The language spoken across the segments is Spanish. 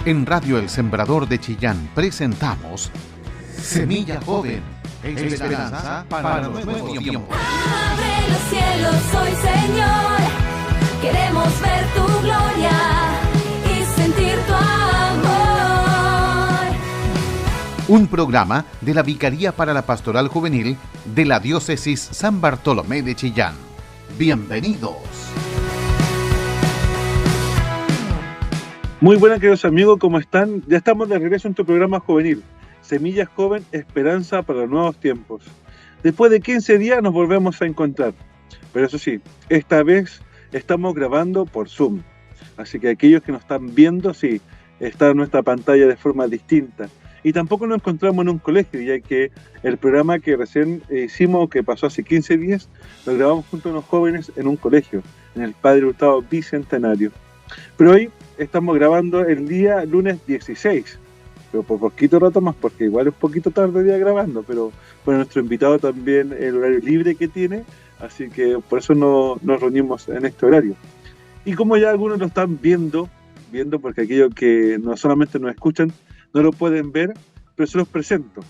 En Radio El Sembrador de Chillán presentamos Semilla Joven, esperanza para los nuevos tiempos. Abre los cielos hoy, Señor, queremos ver tu gloria y sentir tu amor. Un programa de la Vicaría para la Pastoral Juvenil de la Diócesis San Bartolomé de Chillán. Bienvenidos. Muy buenas, queridos amigos, ¿cómo están? Ya estamos de regreso en tu programa juvenil, Semilla Joven, Esperanza para los Nuevos Tiempos. Después de 15 días nos volvemos a encontrar, pero eso sí, esta vez estamos grabando por Zoom. Así que aquellos que nos están viendo, sí, está en nuestra pantalla de forma distinta. Y tampoco nos encontramos en un colegio, ya que el programa que recién hicimos, que pasó hace 15 días, lo grabamos junto a unos jóvenes en un colegio, en el Padre Hurtado Bicentenario. Pero hoy estamos grabando el día lunes 16, pero por poquito rato más, porque igual es un poquito tarde el día grabando, pero bueno, nuestro invitado también el horario libre que tiene, así que por eso nos reunimos en este horario. Y como ya algunos lo están viendo porque aquellos que no solamente nos escuchan no lo pueden ver, pero se los presento.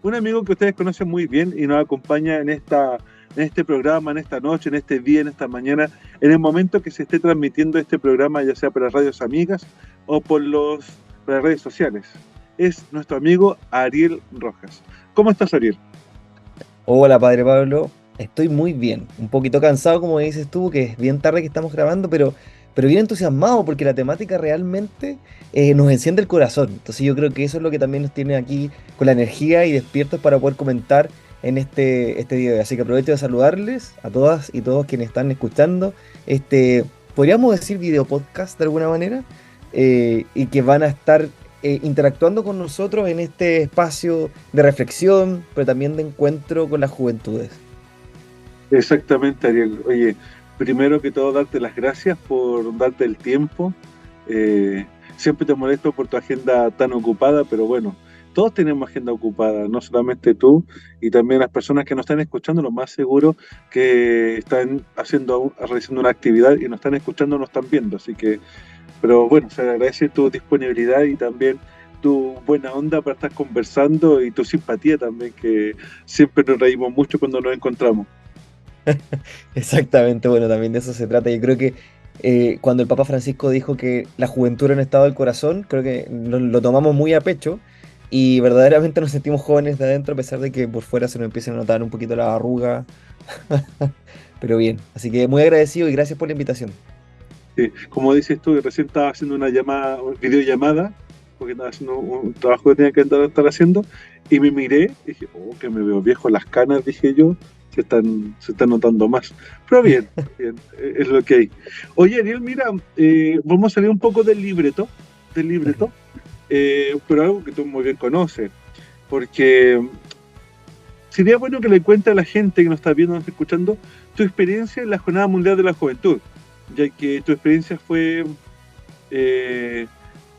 Un amigo que ustedes conocen muy bien y nos acompaña en este programa, en esta noche, en este día, en esta mañana, en el momento que se esté transmitiendo este programa, ya sea por las radios amigas o por las redes sociales. Es nuestro amigo Ariel Rojas. ¿Cómo estás, Ariel? Hola, Padre Pablo. Estoy muy bien. Un poquito cansado, como dices tú, que es bien tarde que estamos grabando, pero bien entusiasmado porque la temática realmente nos enciende el corazón. Entonces yo creo que eso es lo que también nos tiene aquí con la energía y despiertos para poder comentar en este día de hoy. Así que aprovecho de saludarles a todas y todos quienes están escuchando podríamos decir video podcast de alguna manera, y que van a estar interactuando con nosotros en este espacio de reflexión, pero también de encuentro con las juventudes. Exactamente, Ariel. Oye, primero que todo darte las gracias por darte el tiempo. Siempre te molesto por tu agenda tan ocupada, pero bueno, todos tenemos agenda ocupada, no solamente tú, y también las personas que nos están escuchando, lo más seguro que están realizando una actividad y nos están escuchando, nos están viendo, así que, pero bueno, se agradece tu disponibilidad y también tu buena onda para estar conversando y tu simpatía también, que siempre nos reímos mucho cuando nos encontramos. Exactamente, bueno, también de eso se trata. Yo creo que cuando el Papa Francisco dijo que la juventud era un estado del corazón, creo que lo tomamos muy a pecho y verdaderamente nos sentimos jóvenes de adentro, a pesar de que por fuera se nos empiecen a notar un poquito la arruga. Pero bien, así que muy agradecido y gracias por la invitación. Sí, como dices tú, recién estaba haciendo una videollamada, porque estaba haciendo un trabajo que tenía que estar haciendo, y me miré y dije, oh, que me veo viejo, las canas, dije yo, se están notando más. Pero bien, es lo que hay. Oye, Ariel, mira, vamos a salir un poco del libreto, pero algo que tú muy bien conoces, porque sería bueno que le cuentes a la gente que nos está viendo, nos está escuchando, tu experiencia en la Jornada Mundial de la Juventud, ya que tu experiencia fue,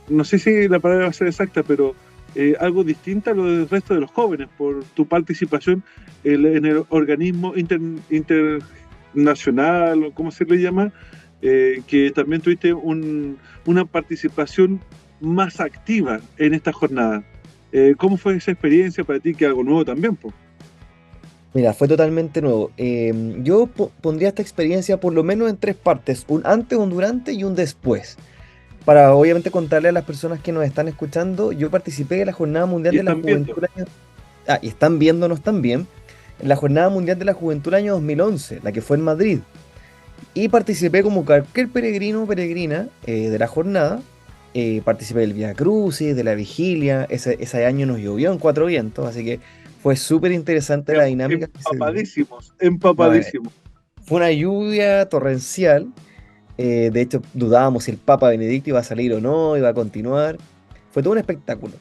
no sé si la palabra va a ser exacta, pero algo distinta a lo del resto de los jóvenes, por tu participación en el organismo internacional, o cómo se le llama, que también tuviste una participación más activa en esta jornada. ¿Cómo fue esa experiencia para ti, que es algo nuevo también, po? Mira, fue totalmente nuevo. Yo pondría esta experiencia por lo menos en tres partes: un antes, un durante y un después. Para obviamente contarle a las personas que nos están escuchando, yo participé de la Jornada Mundial de la Juventud y están viéndonos también, en la Jornada Mundial de la Juventud del año 2011, la que fue en Madrid. Y participé como cualquier peregrino o peregrina de la jornada. Participé del Vía Crucis, de la vigilia. Ese año nos llovió en Cuatro Vientos, así que fue súper interesante la dinámica. Empapadísimos. Fue una lluvia torrencial. De hecho, dudábamos si el Papa Benedicto iba a salir o no, iba a continuar. Fue todo un espectáculo.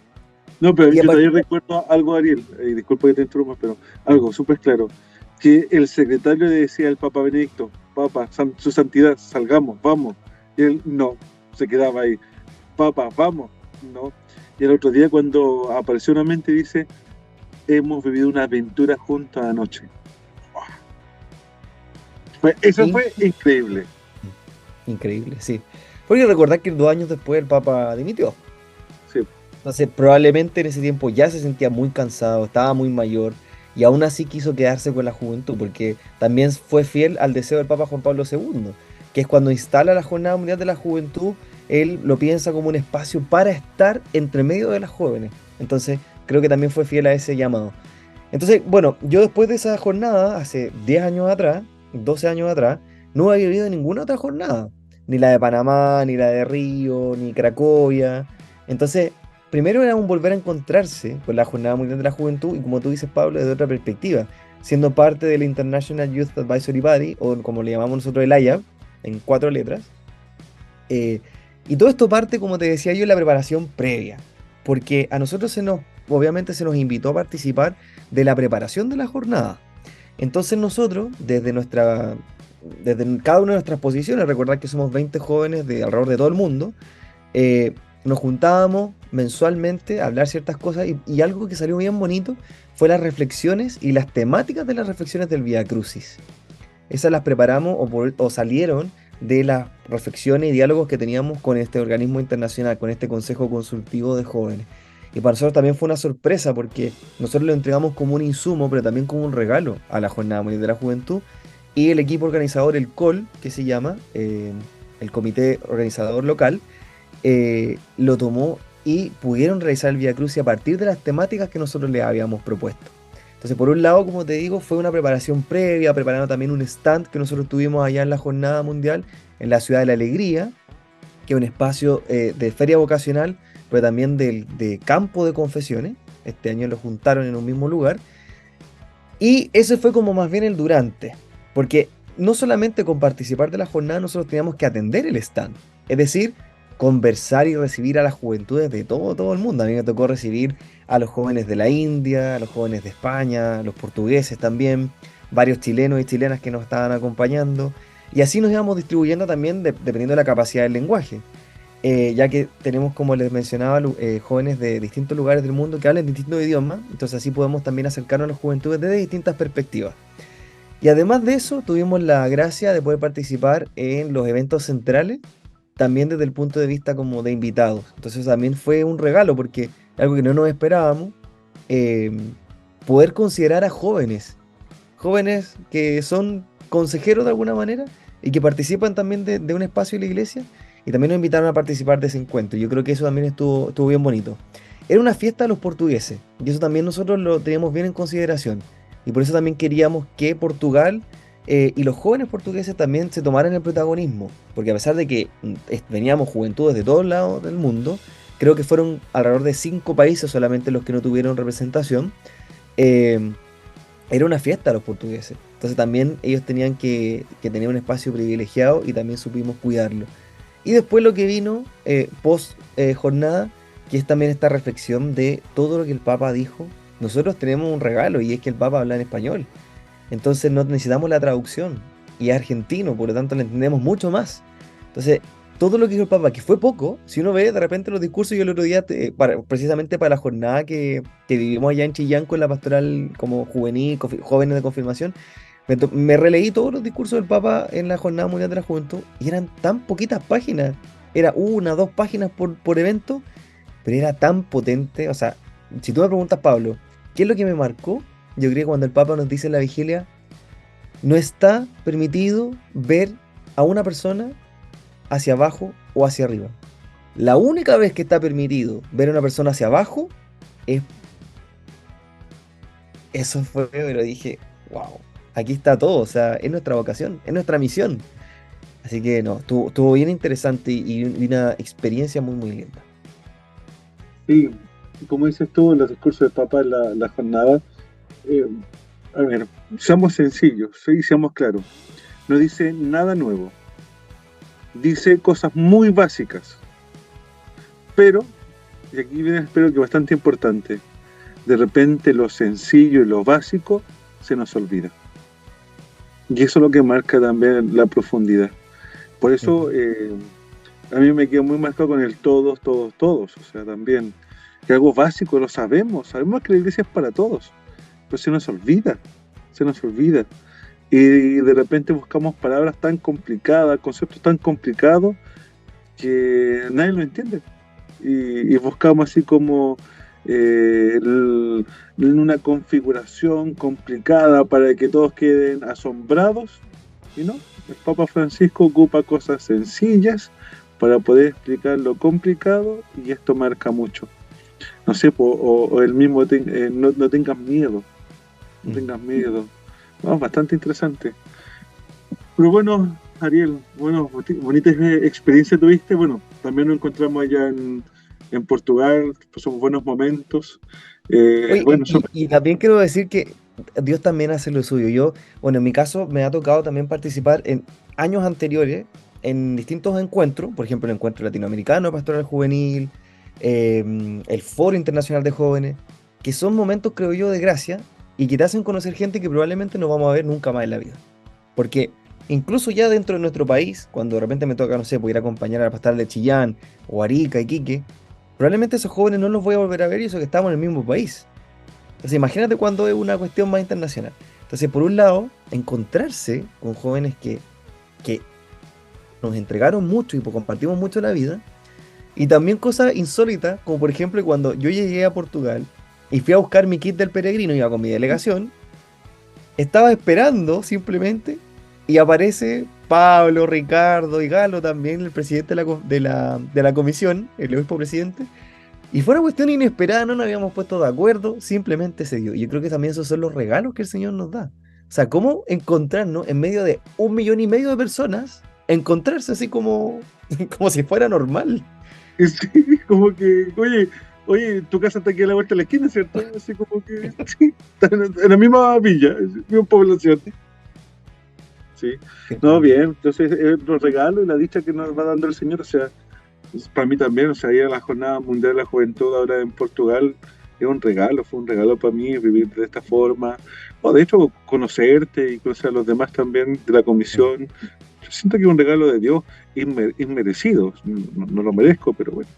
No, pero yo también recuerdo algo, Ariel, disculpa que te interrumpa, pero algo súper claro, que el secretario le decía al Papa Benedicto, Papa, su santidad, salgamos, vamos, y él no, se quedaba ahí, Papa, vamos, no, y el otro día cuando apareció nuevamente dice, hemos vivido una aventura juntos anoche. Eso fue increíble. Increíble, sí. Porque recordar que 2 años después el Papa dimitió. Entonces, probablemente en ese tiempo ya se sentía muy cansado, estaba muy mayor, y aún así quiso quedarse con la juventud, porque también fue fiel al deseo del Papa Juan Pablo II, que es cuando instala la Jornada Mundial de la Juventud, él lo piensa como un espacio para estar entre medio de las jóvenes. Entonces, creo que también fue fiel a ese llamado. Entonces, bueno, yo después de esa jornada, hace 10 años atrás, 12 años atrás, no había vivido ninguna otra jornada. Ni la de Panamá, ni la de Río, ni Cracovia. Entonces, primero era un volver a encontrarse con la Jornada Mundial de la Juventud y como tú dices, Pablo, desde otra perspectiva, siendo parte del International Youth Advisory Body, o como le llamamos nosotros el IAB, en 4 letras. Eh, y todo esto parte, como te decía yo, en la preparación previa, porque a nosotros obviamente se nos invitó a participar de la preparación de la jornada. Entonces nosotros, desde cada una de nuestras posiciones, recordad que somos 20 jóvenes de alrededor de todo el mundo, nos juntábamos mensualmente a hablar ciertas cosas y algo que salió bien bonito fue las reflexiones y las temáticas de las reflexiones del Vía Crucis. Esas las preparamos o salieron de las reflexiones y diálogos que teníamos con este organismo internacional, con este Consejo Consultivo de Jóvenes. Y para nosotros también fue una sorpresa porque nosotros lo entregamos como un insumo, pero también como un regalo a la Jornada Mundial de la Juventud. Y el equipo organizador, el COL, que se llama, el Comité Organizador Local, lo tomó y pudieron realizar el Vía Crucis a partir de las temáticas que nosotros le habíamos propuesto. Entonces, por un lado, como te digo, fue una preparación previa, preparando también un stand que nosotros tuvimos allá en la Jornada Mundial, en la Ciudad de la Alegría, que es un espacio de feria vocacional, pero también de campo de confesiones. Este año lo juntaron en un mismo lugar. Y ese fue como más bien el durante, porque no solamente con participar de la jornada nosotros teníamos que atender el stand, es decir, conversar y recibir a las juventudes de todo el mundo. A mí me tocó recibir a los jóvenes de la India, a los jóvenes de España, a los portugueses también, varios chilenos y chilenas que nos estaban acompañando, y así nos íbamos distribuyendo también dependiendo de la capacidad del lenguaje. Ya que tenemos, como les mencionaba, jóvenes de distintos lugares del mundo que hablan distintos idiomas, entonces así podemos también acercarnos a las juventudes desde distintas perspectivas. Y además de eso, tuvimos la gracia de poder participar en los eventos centrales, también desde el punto de vista como de invitados. Entonces también fue un regalo, porque algo que no nos esperábamos, eh, poder considerar a jóvenes que son consejeros de alguna manera y que participan también de un espacio de la iglesia, y también nos invitaron a participar de ese encuentro. Yo creo que eso también estuvo bien bonito. Era una fiesta de los portugueses, y eso también nosotros lo teníamos bien en consideración. Y por eso también queríamos que Portugal y los jóvenes portugueses también se tomaran el protagonismo. Porque a pesar de que veníamos juventudes de todos lados del mundo, creo que fueron alrededor de 5 países solamente los que no tuvieron representación. Era una fiesta a los portugueses. Entonces también ellos tenían que tener un espacio privilegiado y también supimos cuidarlo. Y después lo que vino post jornada, que es también esta reflexión de todo lo que el Papa dijo. Nosotros tenemos un regalo y es que el Papa habla en español. Entonces no necesitamos la traducción. Y es argentino, por lo tanto le entendemos mucho más. Entonces, todo lo que dijo el Papa, que fue poco, si uno ve de repente los discursos, yo el otro día, precisamente para la jornada que vivimos allá en Chillán con la pastoral como juvenil, jóvenes de confirmación, me releí todos los discursos del Papa en la Jornada Mundial de la Juventud y eran tan poquitas páginas. Era 1, 2 páginas por evento, pero era tan potente. O sea, si tú me preguntas, Pablo, ¿qué es lo que me marcó? Yo creo que cuando el Papa nos dice en la vigilia, no está permitido ver a una persona hacia abajo o hacia arriba. La única vez que está permitido ver a una persona hacia abajo es... Eso fue, pero dije, wow, aquí está todo, o sea, es nuestra vocación, es nuestra misión. Así que no, estuvo bien interesante y una experiencia muy linda. Sí, como dices tú en los discursos del Papa en la jornada, a ver, seamos sencillos, ¿sí? Seamos claros. No dice nada nuevo. Dice cosas muy básicas. Pero, y aquí viene, espero que bastante importante, de repente lo sencillo y lo básico se nos olvida. Y eso es lo que marca también la profundidad. Por eso a mí me queda muy marcado con el todos. O sea, también que algo básico lo sabemos que la iglesia es para todos, pero se nos olvida. Y de repente buscamos palabras tan complicadas, conceptos tan complicados que nadie lo entiende. y buscamos así como en una configuración complicada para que todos queden asombrados, y no, el Papa Francisco ocupa cosas sencillas para poder explicar lo complicado, y esto marca mucho. No sé, o el mismo, no tengas miedo, no tengas miedo. No, bastante interesante. Pero bueno, Ariel, bueno, bonita experiencia tuviste. Bueno, también nos encontramos allá en Portugal, pasamos buenos momentos. Oye, Bueno, y también quiero decir que Dios también hace lo suyo. Yo, bueno, en mi caso me ha tocado también participar en años anteriores en distintos encuentros, por ejemplo, el Encuentro Latinoamericano Pastoral Juvenil, el Foro Internacional de Jóvenes, que son momentos, creo yo, de gracia y que te hacen conocer gente que probablemente no vamos a ver nunca más en la vida. Porque incluso ya dentro de nuestro país, cuando de repente me toca, no sé, poder acompañar a la pastoral de Chillán o Arica, Iquique, probablemente esos jóvenes no los voy a volver a ver y eso que estamos en el mismo país. Entonces imagínate cuando es una cuestión más internacional. Entonces, por un lado, encontrarse con jóvenes que nos entregaron mucho y compartimos mucho la vida, y también cosas insólitas, como por ejemplo cuando yo llegué a Portugal y fui a buscar mi kit del peregrino, iba con mi delegación, estaba esperando simplemente y aparece Pablo, Ricardo y Galo también, el presidente de la comisión, el obispo presidente, y fue una cuestión inesperada, no nos habíamos puesto de acuerdo, simplemente se dio. Y yo creo que también esos son los regalos que el Señor nos da. O sea, cómo encontrarnos en medio de 1,5 millones de personas, encontrarse así como, como si fuera normal. sí, como que, oye, tu casa está aquí a la vuelta de la esquina, ¿cierto? Así como que, sí, está en la misma villa, misma población. Sí, no, bien, entonces los regalos y la dicha que nos va dando el Señor, o sea, para mí también, o sea, ir a la Jornada Mundial de la Juventud ahora en Portugal es un regalo, fue un regalo para mí vivir de esta forma, o de hecho conocerte y conocer a los demás también de la comisión. Yo siento que es un regalo de Dios inmerecido, no lo merezco, pero bueno,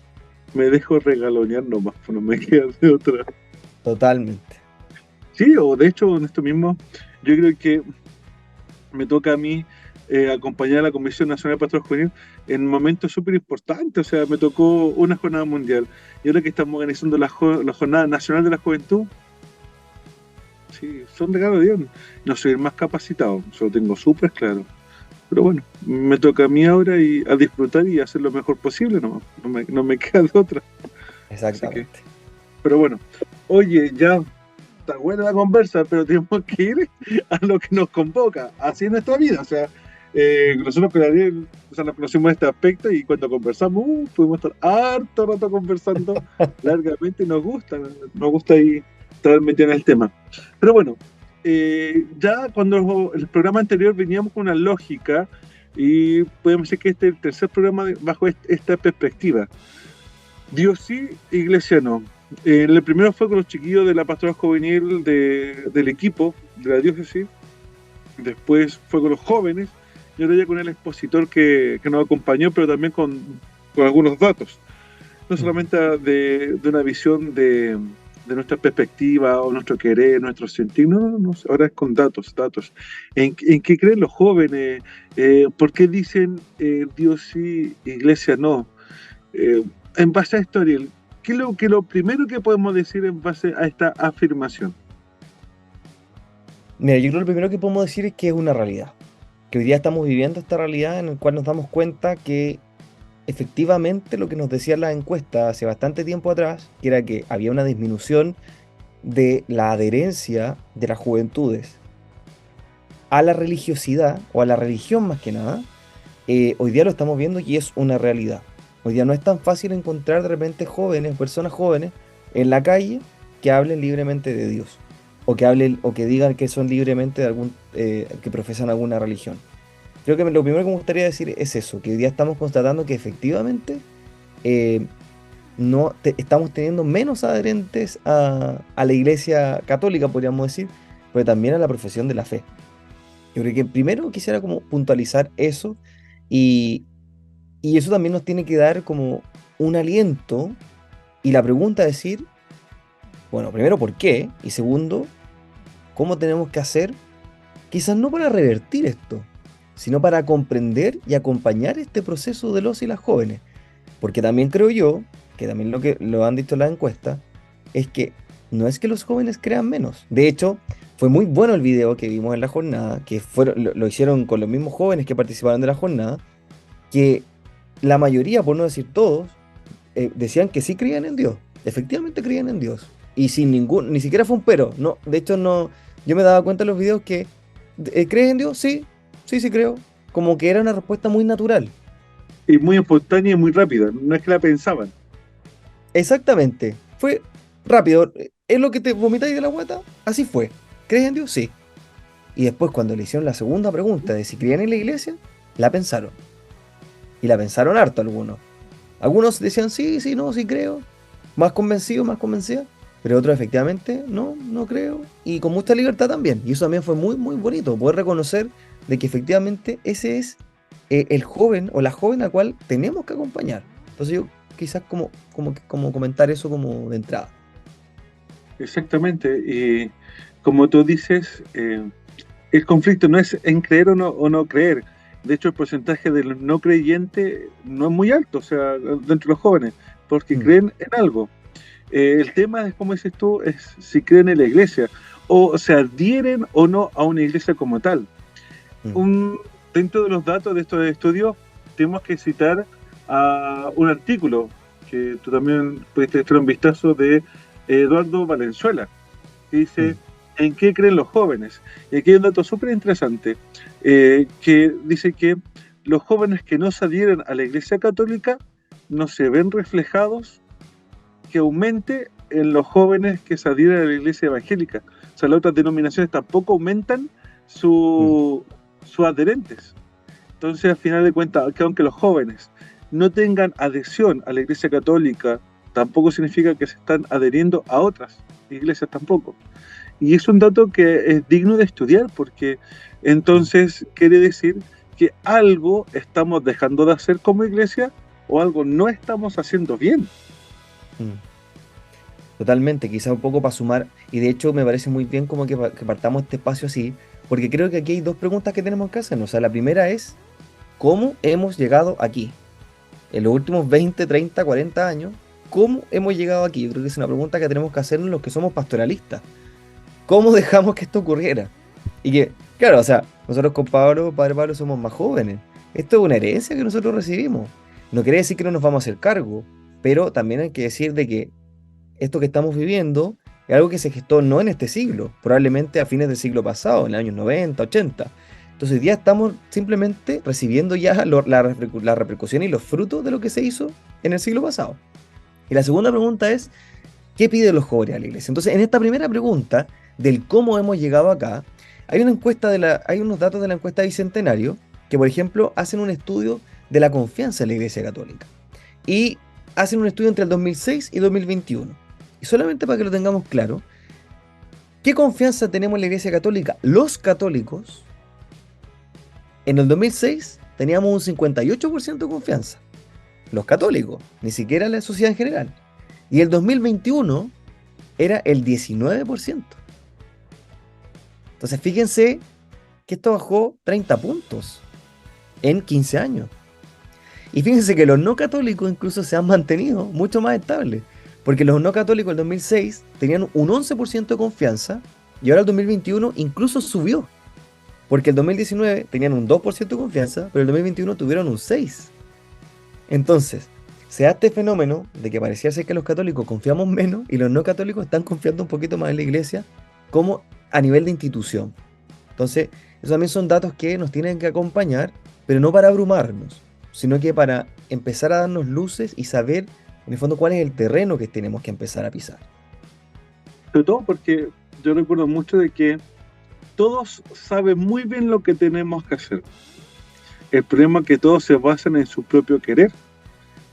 me dejo regalonear nomás, pues no me queda de otra. Totalmente. Sí, o de hecho, en esto mismo, yo creo que me toca a mí acompañar a la Comisión Nacional de Pastoral Juvenil en momentos súper importantes. O sea, me tocó una jornada mundial y ahora que estamos organizando la Jornada Nacional de la Juventud, sí, son regalos de Dios. No soy el más capacitado, eso lo tengo súper claro. Pero bueno, me toca a mí ahora y a disfrutar y hacer lo mejor posible, no me queda de otra. Exactamente. Pero bueno, oye, ya está buena la conversa, pero tenemos que ir a lo que nos convoca, así es nuestra vida. O sea, nosotros con Ariel, o sea, nos conocimos en este aspecto y cuando conversamos, pudimos estar harto rato conversando largamente y nos gusta ahí estar metido en el tema. Pero bueno, ya cuando el programa anterior veníamos con una lógica y podemos decir que este es el tercer programa bajo esta perspectiva. Dios sí, iglesia no. El primero fue con los chiquillos de la pastoral juvenil del equipo de la diócesis, después fue con los jóvenes y ahora ya con el expositor que nos acompañó, pero también con algunos datos, no solamente de una visión de nuestra perspectiva o nuestro querer, nuestro sentir, no, ahora es con datos. ¿En qué creen los jóvenes? ¿Por qué dicen Dios sí, iglesia no? En base a esto, Ariel, ¿qué es lo primero que podemos decir en base a esta afirmación? Mira, yo creo que lo primero que podemos decir es que es una realidad. Que hoy día estamos viviendo esta realidad en la cual nos damos cuenta que efectivamente lo que nos decía la encuesta hace bastante tiempo atrás, que era que había una disminución de la adherencia de las juventudes a la religiosidad o a la religión más que nada, hoy día lo estamos viendo y es una realidad. Hoy día no es tan fácil encontrar de repente personas jóvenes en la calle que hablen libremente de Dios o que hablen o que digan que son libremente de que profesan alguna religión. Creo que lo primero que me gustaría decir es eso, que hoy día estamos constatando que efectivamente estamos teniendo menos adherentes a la Iglesia Católica, podríamos decir, pero también a la profesión de la fe. Yo creo que primero quisiera como puntualizar eso y eso también nos tiene que dar como un aliento y la pregunta es decir, bueno, primero, ¿por qué? Y segundo, ¿cómo tenemos que hacer? Quizás no para revertir esto, sino para comprender y acompañar este proceso de los y las jóvenes. Porque también creo yo que también lo que lo han dicho las encuestas, es que no es que los jóvenes crean menos. De hecho, fue muy bueno el video que vimos en la jornada, que lo hicieron con los mismos jóvenes que participaron de la jornada, que la mayoría, por no decir todos, decían que sí creían en Dios. Efectivamente creían en Dios. Y sin ni siquiera fue un pero. No, de hecho, no. Yo me daba cuenta en los videos que ¿crees en Dios? Sí, sí, sí creo. Como que era una respuesta muy natural. Y muy espontánea y muy rápida, no es que la pensaban. Exactamente. Fue rápido. ¿Es lo que te vomitáis de la guata? Así fue. ¿Crees en Dios? Sí. Y después, cuando le hicieron la segunda pregunta de si creían en la iglesia, la pensaron. Y la pensaron harto algunos. Algunos decían sí, sí, no, sí creo. Más convencidos, más convencida. Pero otros efectivamente, no, no creo. Y con mucha libertad también. Y eso también fue muy, muy bonito. Poder reconocer de que efectivamente ese es el joven o la joven a cual tenemos que acompañar. Entonces yo quizás como comentar eso como de entrada. Exactamente. Y como tú dices, el conflicto no es en creer o no creer. De hecho, el porcentaje de los no creyentes no es muy alto, o sea, dentro de los jóvenes, porque Mm, creen en algo. El tema es, como dices tú, es si creen en la iglesia o se adhieren o no a una iglesia como tal. mm, Un, Dentro de los datos de estos estudios, tenemos que citar a un artículo que tú también pudiste echar un vistazo de Eduardo Valenzuela, que mm, dice ¿en qué creen los jóvenes? Y aquí hay un dato súper interesante, que dice que los jóvenes que no se adhieren a la Iglesia Católica no se ven reflejados que aumente en los jóvenes que se adhieren a la Iglesia Evangélica. O sea, las otras denominaciones tampoco aumentan mm, sus adherentes. Entonces, al final de cuentas, que aunque los jóvenes no tengan adhesión a la Iglesia Católica, tampoco significa que se están adheriendo a otras iglesias tampoco. Y es un dato que es digno de estudiar porque mm, entonces quiere decir que algo estamos dejando de hacer como iglesia o algo no estamos haciendo bien. mm. Totalmente, quizás un poco para sumar, y de hecho me parece muy bien como que partamos este espacio así, porque creo que aquí hay dos preguntas que tenemos que hacernos. O sea, la primera es, ¿cómo hemos llegado aquí? En los últimos 20, 30, 40 años, ¿cómo hemos llegado aquí? Yo creo que es una pregunta que tenemos que hacernos los que somos pastoralistas. ¿Cómo dejamos que esto ocurriera? Y que, claro, o sea, nosotros con Pablo, Padre Pablo, somos más jóvenes. Esto es una herencia que nosotros recibimos. No quiere decir que no nos vamos a hacer cargo, pero también hay que decir de que esto que estamos viviendo es algo que se gestó no en este siglo, probablemente a fines del siglo pasado, en los años 90, 80. Entonces hoy día estamos simplemente recibiendo ya la repercusión y los frutos de lo que se hizo en el siglo pasado. Y la segunda pregunta es, ¿qué piden los jóvenes a la iglesia? Entonces, en esta primera pregunta del cómo hemos llegado acá, hay unos datos de la encuesta Bicentenario que, por ejemplo, hacen un estudio de la confianza en la Iglesia Católica. Y hacen un estudio entre el 2006 y 2021. Y solamente para que lo tengamos claro, ¿qué confianza tenemos en la Iglesia Católica? Los católicos, en el 2006 teníamos un 58% de confianza. Los católicos, ni siquiera la sociedad en general. Y el 2021 era el 19%. Entonces fíjense que esto bajó 30 puntos en 15 años. Y fíjense que los no católicos incluso se han mantenido mucho más estables. Porque los no católicos en 2006 tenían un 11% de confianza y ahora el 2021 incluso subió. Porque el 2019 tenían un 2% de confianza, pero el 2021 tuvieron un 6%. Entonces, se da este fenómeno de que parecía ser que los católicos confiamos menos y los no católicos están confiando un poquito más en la iglesia como a nivel de institución. Entonces, esos también son datos que nos tienen que acompañar, pero no para abrumarnos, sino que para empezar a darnos luces y saber, en el fondo, cuál es el terreno que tenemos que empezar a pisar. Sobre todo porque yo recuerdo mucho de que todos saben muy bien lo que tenemos que hacer. El problema es que todos se basan en su propio querer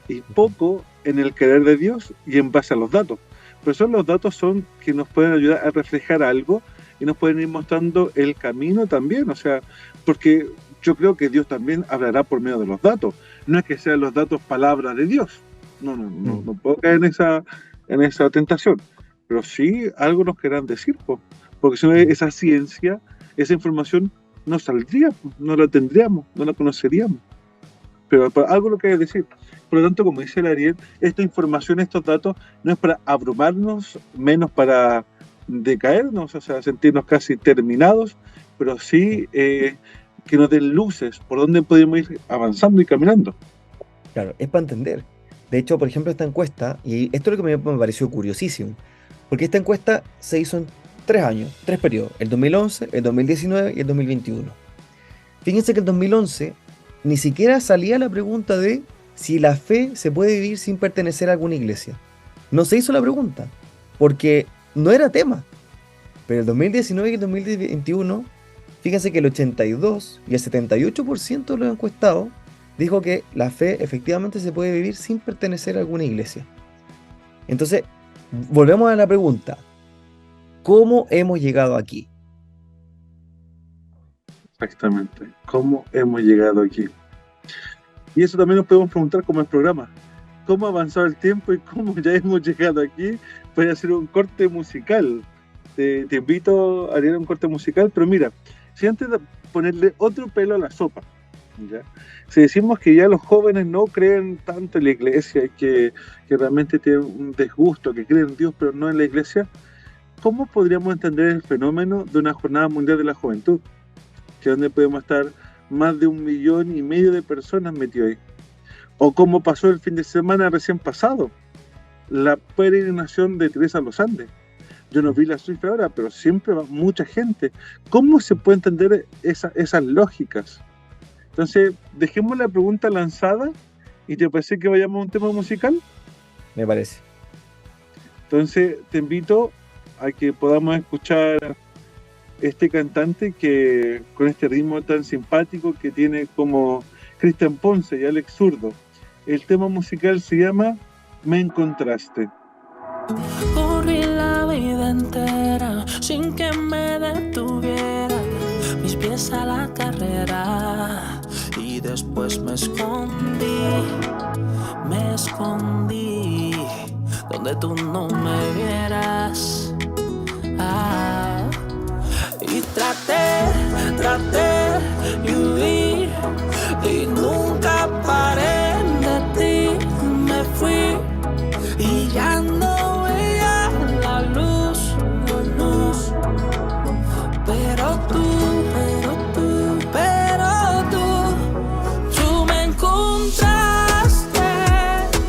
y poco en el querer de Dios y en base a los datos. Por eso los datos son que nos pueden ayudar a reflejar algo y nos pueden ir mostrando el camino también. O sea, porque yo creo que Dios también hablará por medio de los datos. No es que sean los datos palabras de Dios. Mm, No puedo caer en esa tentación. Pero sí algo nos querrán decir, po, porque si no mm, esa ciencia, esa información no saldría, po, no la tendríamos, no la conoceríamos. pero algo lo que hay que decir. Por lo tanto, como dice el Ariel, esta información, estos datos, no es para abrumarnos, menos para decaernos, o sea, sentirnos casi terminados, pero sí que nos den luces por dónde podemos ir avanzando y caminando. Claro, es para entender. De hecho, por ejemplo, esta encuesta, y esto es lo que me pareció curiosísimo, porque esta encuesta se hizo en 3 años, 3 periodos, el 2011, el 2019 y el 2021. Fíjense que en 2011 ni siquiera salía la pregunta de si la fe se puede vivir sin pertenecer a alguna iglesia. No se hizo la pregunta, porque no era tema. Pero el 2019 y el 2021, fíjense que el 82 y el 78% de los encuestados dijo que la fe efectivamente se puede vivir sin pertenecer a alguna iglesia. Entonces, volvemos a la pregunta: ¿cómo hemos llegado aquí? Exactamente, ¿cómo hemos llegado aquí? Y eso también nos podemos preguntar como el programa. ¿Cómo ha avanzado el tiempo y cómo ya hemos llegado aquí? Voy a hacer un corte musical. Te invito a hacer un corte musical, pero mira, si antes de ponerle otro pelo a la sopa, ¿ya? Si decimos que ya los jóvenes no creen tanto en la iglesia y que realmente tienen un desgusto, que creen en Dios pero no en la iglesia, ¿cómo podríamos entender el fenómeno de una jornada mundial de la juventud? Que donde podemos estar más de 1,5 millones de personas metidas ahí. O cómo pasó el fin de semana recién pasado, la peregrinación de Teresa a los Andes. Yo no vi la cifra ahora, pero siempre va mucha gente. ¿Cómo se puede entender esas lógicas? Entonces, dejemos la pregunta lanzada y ¿te parece que vayamos a un tema musical? Me parece. Entonces, te invito a que podamos escuchar este cantante que con este ritmo tan simpático que tiene como Cristian Ponce y Alex Zurdo. El tema musical se llama Me Encontraste. Corrí la vida entera sin que me detuviera, mis pies a la carrera, y después me escondí donde tú no me vieras. Y traté de huir y nunca paré de ti, me fui y ya no veía la luz, pero tú me encontraste,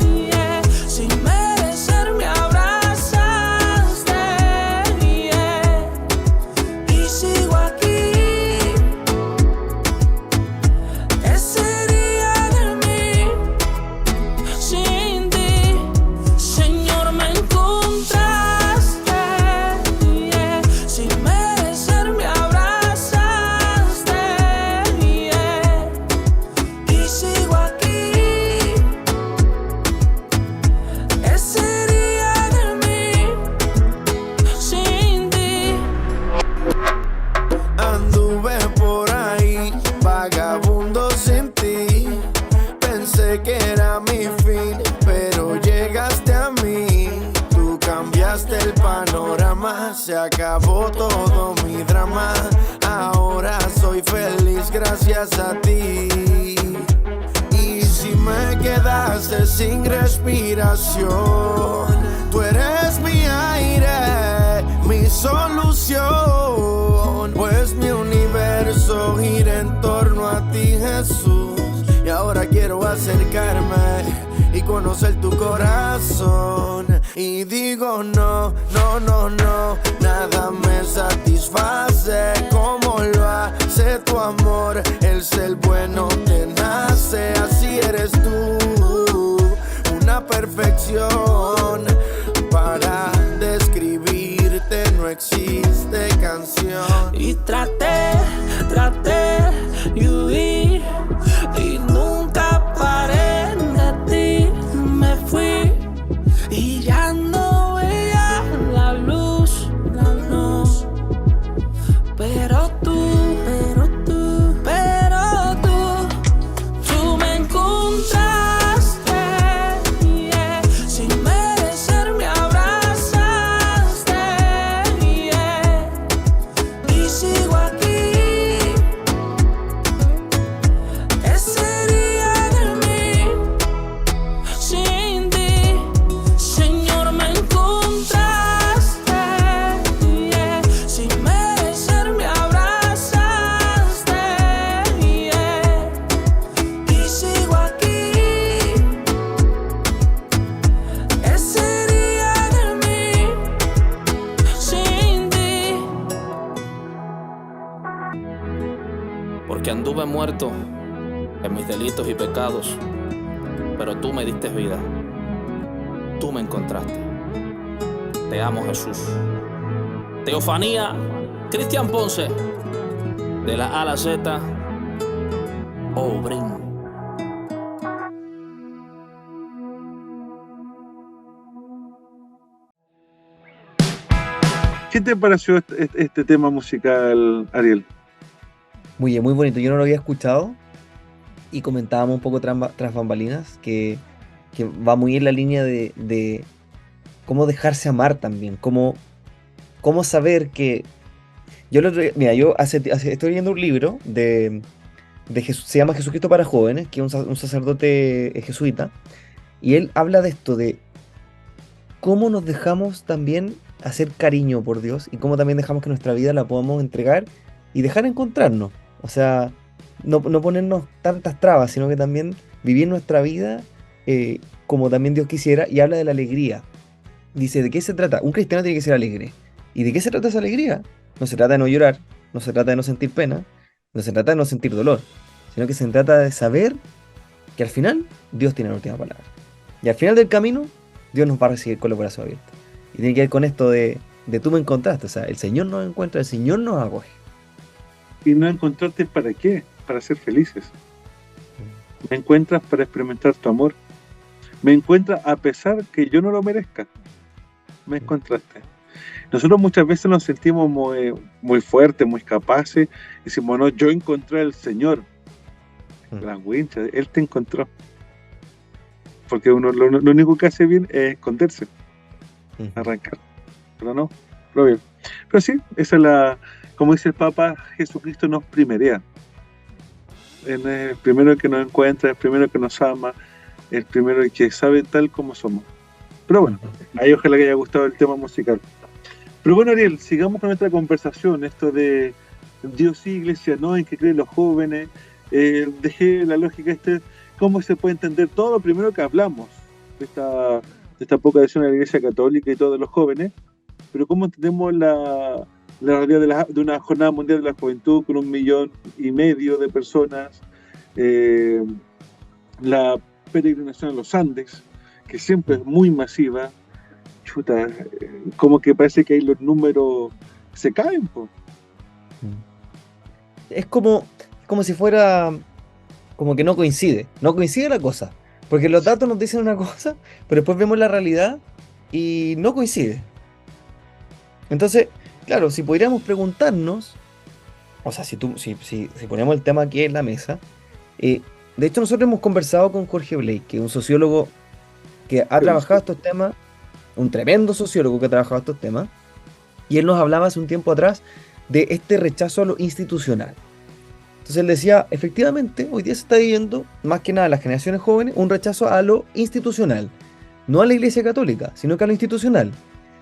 yeah. Sin merecer me abrazaste, yeah. Y sigo aquí. Ese día de mí sin ti, Señor, me encontraste, yeah. Sin merecer me abrazaste, yeah. Y sigo aquí. Ese día de mí sin ti. Anduve por ahí, vagabundo sin ti. Pensé que era mi fin, pero llegaste a mí. Tú cambiaste el panorama, se acabó todo mi drama. Ahora soy feliz gracias a ti. Y si me quedaste sin respiración, tú eres mi aire, mi solución. Pues mi universo gira en torno a ti, Jesús. Y ahora quiero acercarme y conocer tu corazón. Y digo no, nada me satisface como lo hace tu amor. El ser bueno te nace, así eres tú, una perfección. Para describirte no existe canción. Y traté de huir y nunca paré de ti, me fui y ya no veía la luz, pero tú me encontraste, yeah. Sin merecer me abrazaste, yeah. Y sigo aquí. Ese día porque anduve muerto en mis delitos y pecados, pero tú me diste vida, tú me encontraste. Te amo, Jesús. Teofanía, Cristian Ponce, de la A a la Z, Obrín. ¿Qué te pareció este tema musical, Ariel? Muy bonito. Yo no lo había escuchado y comentábamos un poco tras bambalinas que va muy en la línea de cómo dejarse amar también, cómo saber que... yo estoy leyendo un libro de se llama Jesucristo para jóvenes, que es un sacerdote jesuita, y él habla de esto, de cómo nos dejamos también hacer cariño por Dios y cómo también dejamos que nuestra vida la podamos entregar y dejar encontrarnos. O sea, no ponernos tantas trabas, sino que también vivir nuestra vida como también Dios quisiera, y habla de la alegría. Dice, ¿de qué se trata? Un cristiano tiene que ser alegre. ¿Y de qué se trata esa alegría? No se trata de no llorar, no se trata de no sentir pena, no se trata de no sentir dolor, sino que se trata de saber que al final Dios tiene la última palabra. Y al final del camino, Dios nos va a recibir con los brazos abiertos. Y tiene que ver con esto de tú me encontraste. O sea, el Señor nos encuentra, el Señor nos acoge. ¿Y no encontrarte para qué? Para ser felices. Me encuentras para experimentar tu amor. Me encuentras a pesar que yo no lo merezca. Me encontraste. Nosotros muchas veces nos sentimos muy fuertes, muy capaces. Y decimos, no, yo encontré al Señor. La wincha, Él te encontró. Porque uno lo único que hace bien es esconderse. Arrancar. Pero no, lo bien. Pero sí, esa es como dice el Papa, Jesucristo nos primerea. Él es el primero que nos encuentra, el primero que nos ama, el primero que sabe tal como somos. Pero bueno, ahí ojalá que haya gustado el tema musical. Pero bueno, Ariel, sigamos con nuestra conversación, esto de Dios sí, iglesia no, en que creen los jóvenes. Dejé la lógica cómo se puede entender todo lo primero que hablamos de esta poca adhesión a la iglesia católica y todos los jóvenes, pero cómo entendemos la realidad de una jornada mundial de la juventud con 1,5 millones de personas, la peregrinación a los Andes, que siempre es muy masiva. Chuta, como que parece que ahí los números se caen, po. Es como si fuera como que no coincide la cosa, porque los datos nos dicen una cosa, pero después vemos la realidad y no coincide. Entonces, claro, si podríamos preguntarnos, o sea, si ponemos el tema aquí en la mesa, de hecho nosotros hemos conversado con Jorge Blake, que es un sociólogo que ha trabajado estos temas, un tremendo sociólogo que ha trabajado estos temas, y él nos hablaba hace un tiempo atrás de este rechazo a lo institucional. Entonces él decía, efectivamente, hoy día se está viviendo, más que nada las generaciones jóvenes, un rechazo a lo institucional, no a la Iglesia Católica, sino que a lo institucional.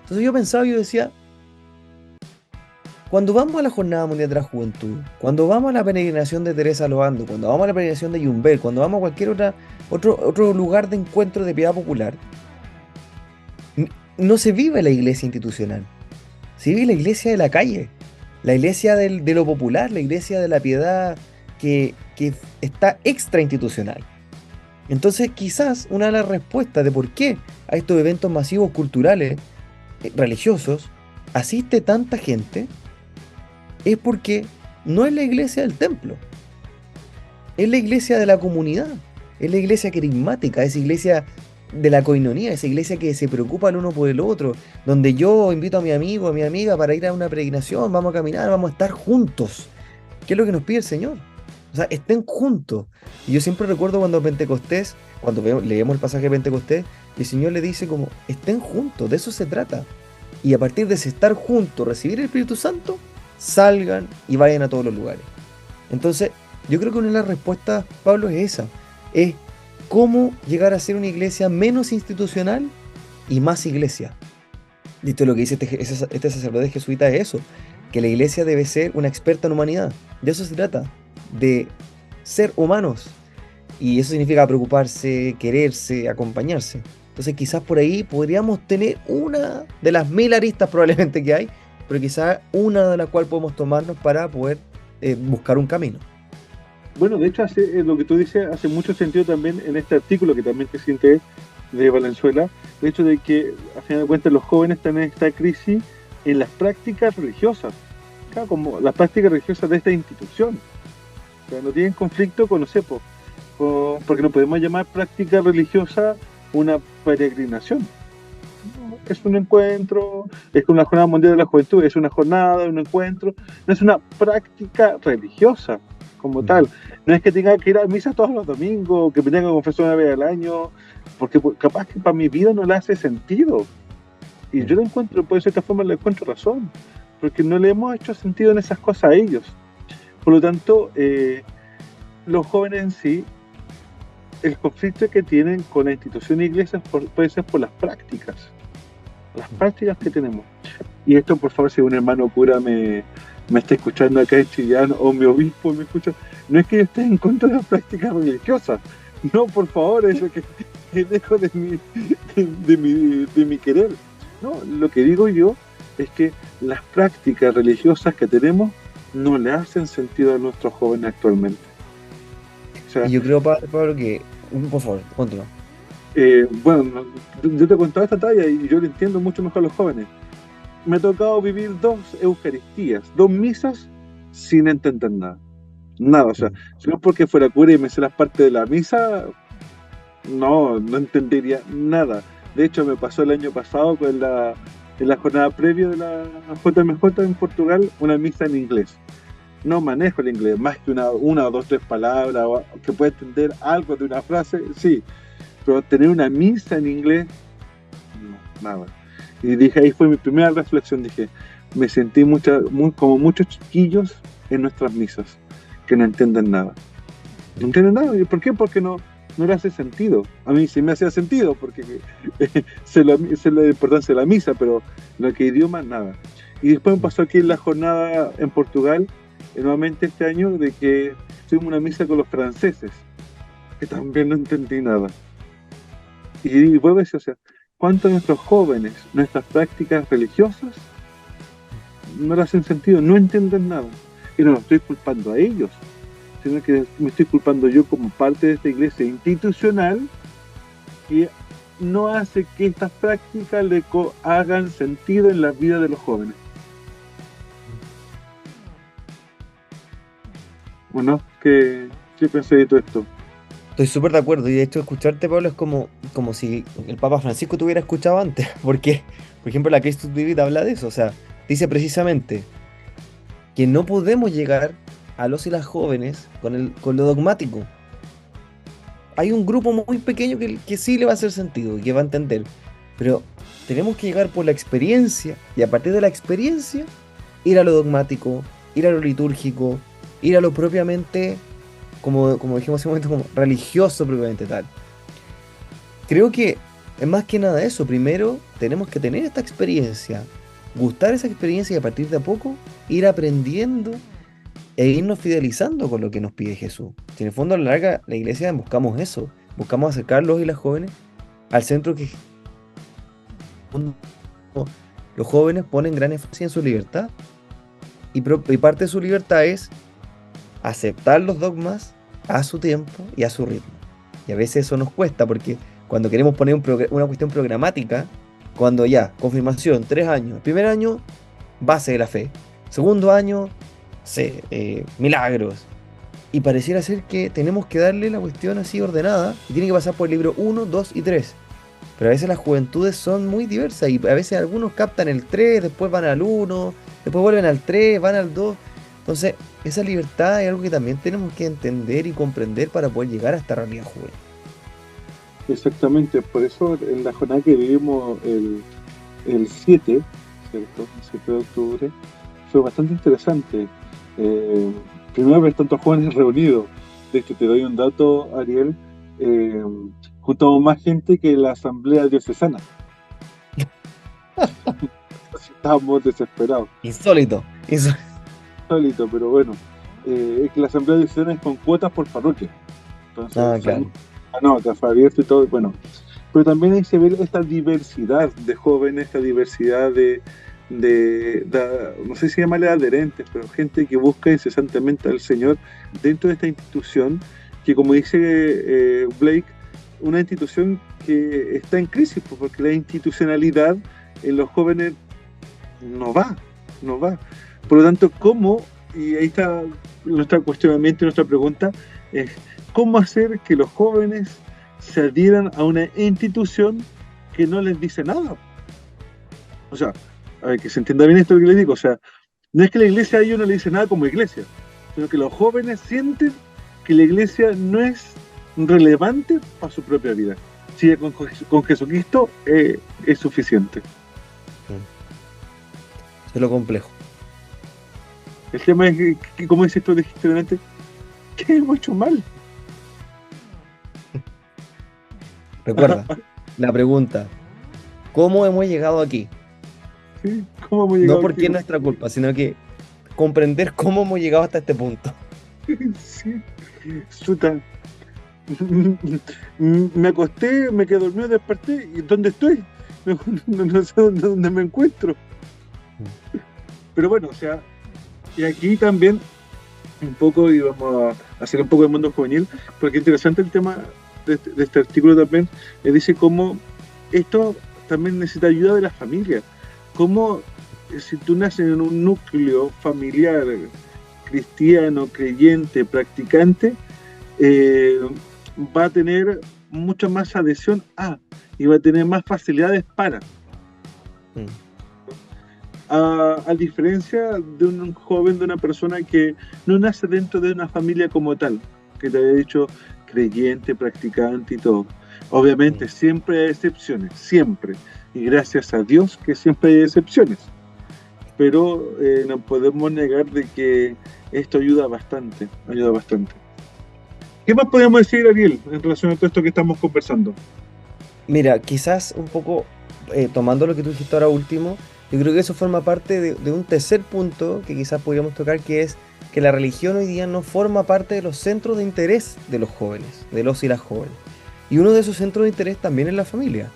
Entonces yo pensaba, yo decía, cuando vamos a la Jornada Mundial de la Juventud, cuando vamos a la peregrinación de Teresa Loando, cuando vamos a la peregrinación de Yumbel, cuando vamos a cualquier otro lugar de encuentro de piedad popular, no se vive la iglesia institucional, se vive la iglesia de la calle, la iglesia de lo popular, la iglesia de la piedad que está extra institucional. Entonces quizás una de las respuestas de por qué a estos eventos masivos culturales, religiosos, asiste tanta gente, es porque no es la iglesia del templo, es la iglesia de la comunidad, es la iglesia carismática, es la iglesia de la coinonía, esa iglesia que se preocupa el uno por el otro, donde yo invito a mi amigo, a mi amiga para ir a una peregrinación, vamos a caminar, vamos a estar juntos. ¿Qué es lo que nos pide el Señor? O sea, estén juntos. Y yo siempre recuerdo cuando Pentecostés, cuando leemos el pasaje de Pentecostés, el Señor le dice como, estén juntos, de eso se trata. Y a partir de ese estar juntos, recibir el Espíritu Santo, salgan y vayan a todos los lugares. Entonces, yo creo que una de las respuestas, Pablo, es esa, es cómo llegar a ser una iglesia menos institucional y más iglesia. Y esto es lo que dice este sacerdote jesuita, es eso, que la iglesia debe ser una experta en humanidad. De eso se trata, de ser humanos. Y eso significa preocuparse, quererse, acompañarse. Entonces quizás por ahí podríamos tener una de las 1000 aristas probablemente que hay, pero quizás una de la cual podemos tomarnos para poder buscar un camino. Bueno, de hecho, lo que tú dices hace mucho sentido también en este artículo que también te sientes de Valenzuela, el hecho de que, a final de cuentas, los jóvenes están en esta crisis en las prácticas religiosas, claro, como las prácticas religiosas de esta institución. O sea, no tienen conflicto con, no sé, porque no podemos llamar práctica religiosa una peregrinación. No, es un encuentro, es una jornada mundial de la juventud, es una jornada, un encuentro, no es una práctica religiosa como tal. No es que tenga que ir a misa todos los domingos, que me tenga que confesar una vez al año, porque capaz que para mi vida no le hace sentido. Y yo lo encuentro, por cierta forma le encuentro razón, porque no le hemos hecho sentido en esas cosas a ellos. Por lo tanto, los jóvenes en sí, el conflicto que tienen con la institución iglesia puede ser por las prácticas que tenemos. Y esto, por favor, si un hermano cura me está escuchando acá en Chillán, o mi obispo me escucha, no es que yo esté en contra de las prácticas religiosas, no, por favor, eso que es lejos de mi querer. No, lo que digo yo es que las prácticas religiosas que tenemos no le hacen sentido a nuestros jóvenes actualmente. O sea, yo creo, Pablo, que... Por favor, continúa. Bueno, yo te contaba esta talla y yo le entiendo mucho mejor a los jóvenes. Me ha tocado vivir 2 eucaristías, 2 misas sin entender nada, o sea, si no es porque fuera cura y me sé las partes de la misa, no entendería nada. De hecho, me pasó el año pasado en la jornada previa de la JMJ en Portugal, una misa en inglés. No manejo el inglés, más que una o 2, 3 palabras, que pueda entender algo de una frase, sí, pero tener una misa en inglés, no, nada. Y dije, ahí fue mi primera reflexión, dije, me sentí como muchos chiquillos en nuestras misas, que no entienden nada. No entienden nada, ¿y por qué? Porque no le hace sentido. A mí sí me hacía sentido, porque sé la importancia de la misa, pero lo que idioma, nada. Y después me pasó aquí en la jornada en Portugal, nuevamente este año, de que tuvimos una misa con los franceses, que también no entendí nada. Y vuelvo a decir, o sea, ¿cuántos de nuestros jóvenes, nuestras prácticas religiosas, no le hacen sentido, no entienden nada? Y no lo estoy culpando a ellos, sino que me estoy culpando yo como parte de esta iglesia institucional que no hace que estas prácticas le hagan sentido en la vida de los jóvenes. Bueno, ¿qué pensé de todo esto? Estoy súper de acuerdo, y de hecho escucharte, Pablo, es como si el Papa Francisco te hubiera escuchado antes, porque, por ejemplo, la Christus Vivit habla de eso, o sea, dice precisamente que no podemos llegar a los y las jóvenes con lo dogmático. Hay un grupo muy pequeño que sí le va a hacer sentido y que va a entender, pero tenemos que llegar por la experiencia, y a partir de la experiencia, ir a lo dogmático, ir a lo litúrgico, ir a lo propiamente, como dijimos hace un momento, como religioso propiamente tal. Creo que es más que nada eso. Primero tenemos que tener esta experiencia, gustar esa experiencia, y a partir de a poco ir aprendiendo e irnos fidelizando con lo que nos pide Jesús. Si en el fondo a la larga la iglesia buscamos eso, buscamos acercar los y las jóvenes al centro que los jóvenes ponen gran énfasis en su libertad, y parte de su libertad es aceptar los dogmas a su tiempo y a su ritmo. Y a veces eso nos cuesta, porque cuando queremos poner una cuestión programática, cuando ya, confirmación, 3 años, primer año, base de la fe, segundo año, milagros, y pareciera ser que tenemos que darle la cuestión así ordenada, y tiene que pasar por el libro 1, 2 y 3. Pero a veces las juventudes son muy diversas, y a veces algunos captan el 3, después van al 1, después vuelven al 3, van al 2. Entonces, esa libertad es algo que también tenemos que entender y comprender para poder llegar a esta realidad juvenil. Exactamente, por eso en la jornada que vivimos el 7, ¿cierto? El 7 de octubre, fue bastante interesante. Primero ver tantos jóvenes reunidos. De hecho, te doy un dato, Ariel, juntamos más gente que la asamblea diocesana. Estábamos desesperados. Insólito. Pero bueno, es que la asamblea diocesana es con cuotas por parroquia. Entonces, claro. No, que fue abierto y todo, bueno. Pero también ahí se ve esta diversidad de jóvenes, esta diversidad de no sé si llamarle adherentes, pero gente que busca incesantemente al Señor dentro de esta institución, que como dice Blake, una institución que está en crisis, porque la institucionalidad en los jóvenes no va. Por lo tanto, ¿cómo? Y ahí está nuestro cuestionamiento y nuestra pregunta, es ¿cómo hacer que los jóvenes se adhieran a una institución que no les dice nada? O sea, a ver, que se entienda bien esto que les digo, o sea, no es que la iglesia a ellos no le dice nada como iglesia, sino que los jóvenes sienten que la iglesia no es relevante para su propia vida. Si con Jesucristo es suficiente. Es lo complejo. El tema es que como dices tú, dijiste delante, ¿qué hemos hecho mal? Recuerda, la pregunta, ¿cómo hemos llegado aquí? ¿Sí? ¿Cómo hemos llegado No porque aquí? es nuestra culpa, sino que comprender cómo hemos llegado hasta este punto. Sí, chuta. Me acosté, me quedé dormido, desperté, ¿y dónde estoy? No sé dónde me encuentro. Pero bueno, o sea, y aquí también un poco, y vamos a hacer un poco de mundo juvenil, porque es interesante el tema de este artículo también, dice cómo esto también necesita ayuda de la familia, cómo si tú naces en un núcleo familiar cristiano, creyente, practicante, va a tener mucha más adhesión y va a tener más facilidades para. A diferencia de un joven, de una persona que no nace dentro de una familia como tal, que te había dicho creyente, practicante y todo. Obviamente siempre hay excepciones, siempre. Y gracias a Dios que siempre hay excepciones. Pero no podemos negar de que esto ayuda bastante. ¿Qué más podemos decir, Ariel, en relación a todo esto que estamos conversando? Mira, quizás un poco tomando lo que tú dijiste ahora último, yo creo que eso forma parte de un tercer punto que quizás podríamos tocar, que es que la religión hoy día no forma parte de los centros de interés de los jóvenes, de los y las jóvenes. Y uno de esos centros de interés también es la familia.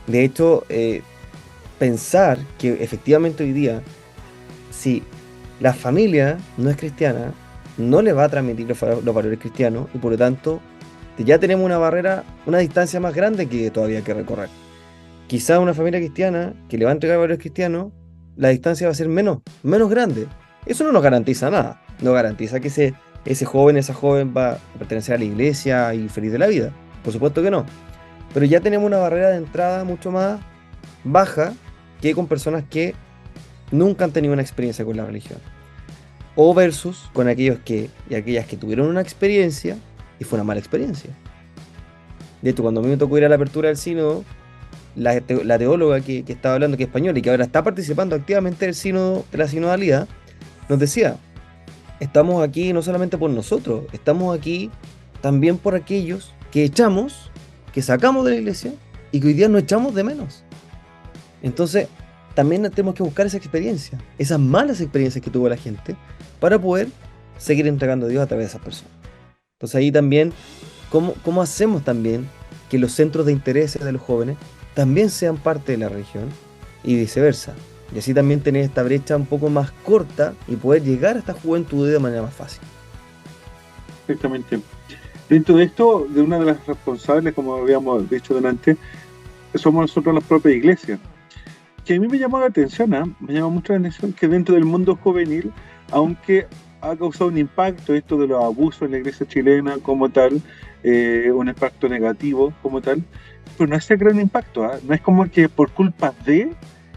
De hecho, pensar que efectivamente hoy día, si la familia no es cristiana, no le va a transmitir los valores cristianos, y por lo tanto ya tenemos una barrera, una distancia más grande que todavía hay que recorrer. Quizá una familia cristiana que le va a entregar valores cristianos, la distancia va a ser menos grande. Eso no nos garantiza nada. No garantiza que ese joven, esa joven va a pertenecer a la iglesia y feliz de la vida. Por supuesto que no. Pero ya tenemos una barrera de entrada mucho más baja que con personas que nunca han tenido una experiencia con la religión. O versus con aquellos y aquellas que tuvieron una experiencia y fue una mala experiencia. De hecho, cuando a mí me tocó ir a la apertura del sínodo, la teóloga que estaba hablando, que es española y que ahora está participando activamente del sínodo, de la sinodalidad, nos decía, estamos aquí no solamente por nosotros, estamos aquí también por aquellos que echamos, que sacamos de la iglesia y que hoy día no echamos de menos. Entonces, también tenemos que buscar esa experiencia, esas malas experiencias que tuvo la gente, para poder seguir entregando a Dios a través de esas personas. Entonces ahí también, ¿cómo hacemos también que los centros de intereses de los jóvenes también sean parte de la religión y viceversa? Y así también tener esta brecha un poco más corta y poder llegar a esta juventud de manera más fácil. Exactamente. Dentro de esto, de una de las responsables, como habíamos dicho delante, somos nosotros la propia iglesia. Que a mí me llamó la atención, me llamó mucho la atención que dentro del mundo juvenil, aunque ha causado un impacto esto de los abusos en la iglesia chilena como tal, un impacto negativo como tal, pero no es el gran impacto, no es como que por culpa de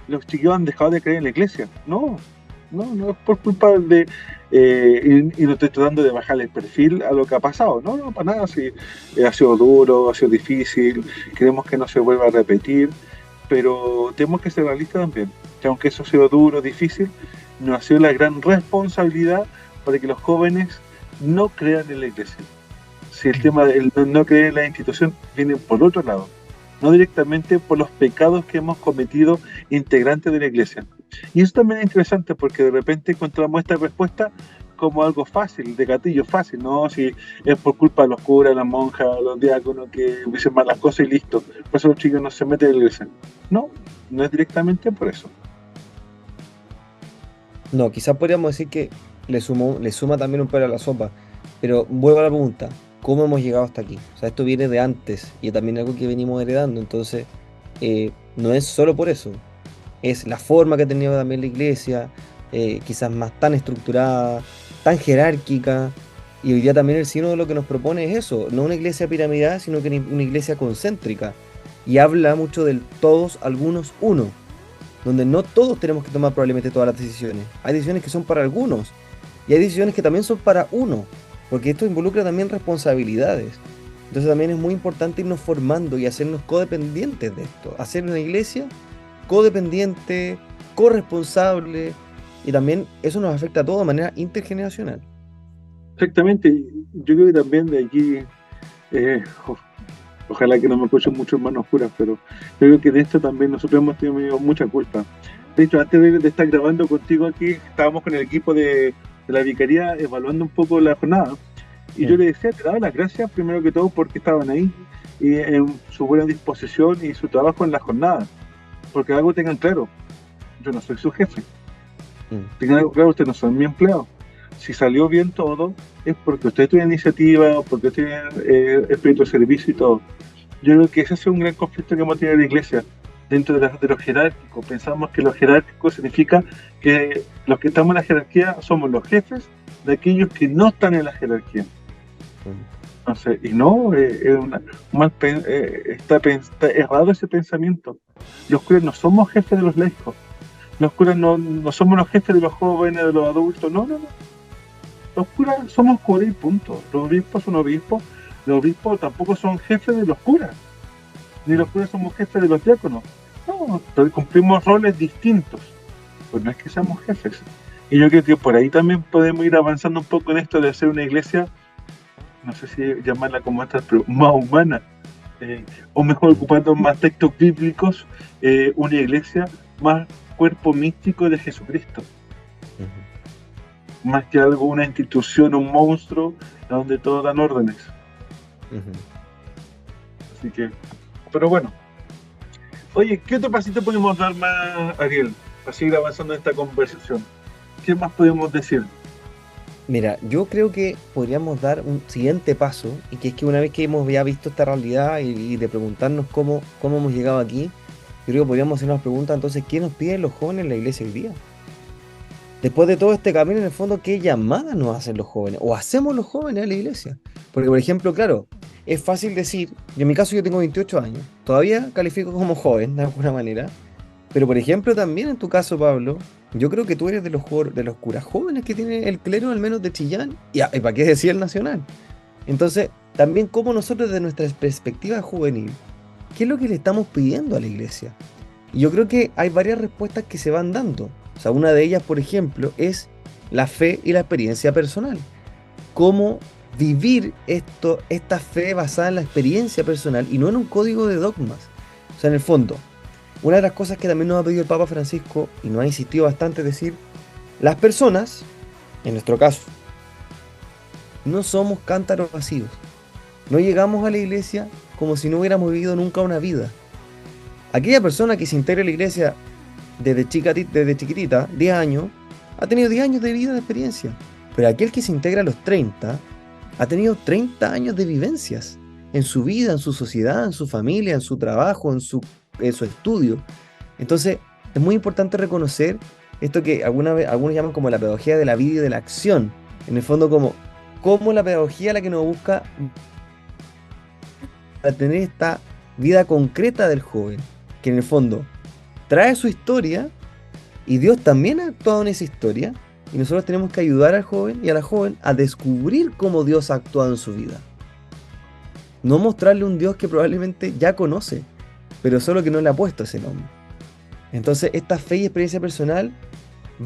los chiquillos han dejado de creer en la iglesia, no es por culpa de, y no estoy tratando de bajarle el perfil a lo que ha pasado, no, para nada, si ha sido duro, ha sido difícil, queremos que no se vuelva a repetir, pero tenemos que ser realistas también, que aunque eso ha sido duro, difícil, no ha sido la gran responsabilidad para que los jóvenes no crean en la iglesia. Si el tema del no creer en la institución viene por otro lado, no directamente por los pecados que hemos cometido integrantes de la iglesia. Y eso también es interesante porque de repente encontramos esta respuesta como algo fácil, de gatillo fácil, ¿no? Si es por culpa de los curas, las monjas, los diáconos que dicen malas cosas y listo. Por eso los chicos no se meten en la iglesia. No es directamente por eso. No, quizás podríamos decir que le suma también un pelo a la sopa, pero vuelvo a la pregunta, ¿cómo hemos llegado hasta aquí? O sea, esto viene de antes y también algo que venimos heredando, entonces no es solo por eso, es la forma que ha tenido también la iglesia, quizás más tan estructurada, tan jerárquica, y hoy día también el sínodo lo que nos propone es eso, no una iglesia piramidal, sino que una iglesia concéntrica, y habla mucho del todos, algunos, uno, donde no todos tenemos que tomar probablemente todas las decisiones. Hay decisiones que son para algunos y hay decisiones que también son para uno, porque esto involucra también responsabilidades. Entonces también es muy importante irnos formando y hacernos codependientes de esto, hacer una iglesia codependiente, corresponsable, y también eso nos afecta a todos de manera intergeneracional. Exactamente. Yo creo que también de aquí, eh, o- ojalá que no me escuchen muchos hermanos curas, pero yo creo que de esto también nosotros hemos tenido mucha culpa. De hecho, antes de estar grabando contigo aquí, estábamos con el equipo de la vicaría evaluando un poco la jornada. Y yo Mm, le decía, te daba las gracias primero que todo porque estaban ahí y en su buena disposición y su trabajo en la jornada. Porque algo tengan claro, yo no soy su jefe. mm, Tengan algo claro, ustedes no son mi empleado. Si salió bien todo, es porque ustedes tienen iniciativa, porque tienen espíritu de servicio y todo. Yo creo que ese es un gran conflicto que hemos tenido en la iglesia, dentro de lo jerárquico. Pensamos que lo jerárquico significa que los que estamos en la jerarquía somos los jefes de aquellos que no están en la jerarquía. mm, Entonces, y no, está errado ese pensamiento. Los curas no somos jefes de los laicos. Los curas no somos los jefes de los jóvenes, de los adultos. No, no, no. Los curas somos curas y punto. Los obispos son obispos. Los obispos tampoco son jefes de los curas. Ni los curas somos jefes de los diáconos. No, pero cumplimos roles distintos. Pues no es que seamos jefes. Y yo creo que por ahí también podemos ir avanzando un poco en esto de hacer una iglesia, no sé si llamarla como esta, pero más humana. O mejor, mm, ocupando más textos bíblicos, una iglesia más cuerpo místico de Jesucristo. Más que algo, una institución, un monstruo, donde todos dan órdenes. mm, mm. Así que, pero bueno. Oye, ¿qué otro pasito podemos dar más, Ariel, para seguir avanzando en esta conversación? ¿Qué más podemos decir? Mira, yo creo que podríamos dar un siguiente paso, y que es que una vez que hemos ya visto esta realidad y de preguntarnos cómo hemos llegado aquí, yo creo que podríamos hacernos la pregunta entonces, ¿qué nos piden los jóvenes en la iglesia hoy día? Después de todo este camino, en el fondo, ¿qué llamadas nos hacen los jóvenes? ¿O hacemos los jóvenes a la iglesia? Porque, por ejemplo, claro, es fácil decir, y en mi caso yo tengo 28 años, todavía califico como joven de alguna manera, pero por ejemplo también en tu caso, Pablo, yo creo que tú eres de los curas jóvenes que tiene el clero, al menos de Chillán, y para qué decir el nacional. Entonces, también como nosotros desde nuestra perspectiva juvenil, ¿qué es lo que le estamos pidiendo a la iglesia? Y yo creo que hay varias respuestas que se van dando. O sea, una de ellas, por ejemplo, es la fe y la experiencia personal. Cómo vivir esta fe basada en la experiencia personal y no en un código de dogmas. O sea, en el fondo, una de las cosas que también nos ha pedido el Papa Francisco y nos ha insistido bastante es decir, las personas, en nuestro caso, no somos cántaros vacíos. No llegamos a la iglesia como si no hubiéramos vivido nunca una vida. Aquella persona que se integra a la iglesia desde chiquitita, 10 años, ha tenido 10 años de vida, de experiencia. Pero aquel que se integra a los 30, ha tenido 30 años de vivencias en su vida, en su sociedad, en su familia, en su trabajo, en su estudio. Entonces, es muy importante reconocer esto que algunos llaman como la pedagogía de la vida y de la acción. En el fondo, como la pedagogía la que nos busca para tener esta vida concreta del joven, que en el fondo trae su historia y Dios también ha actuado en esa historia y nosotros tenemos que ayudar al joven y a la joven a descubrir cómo Dios ha actuado en su vida. No mostrarle un Dios que probablemente ya conoce, pero solo que no le ha puesto ese nombre. Entonces esta fe y experiencia personal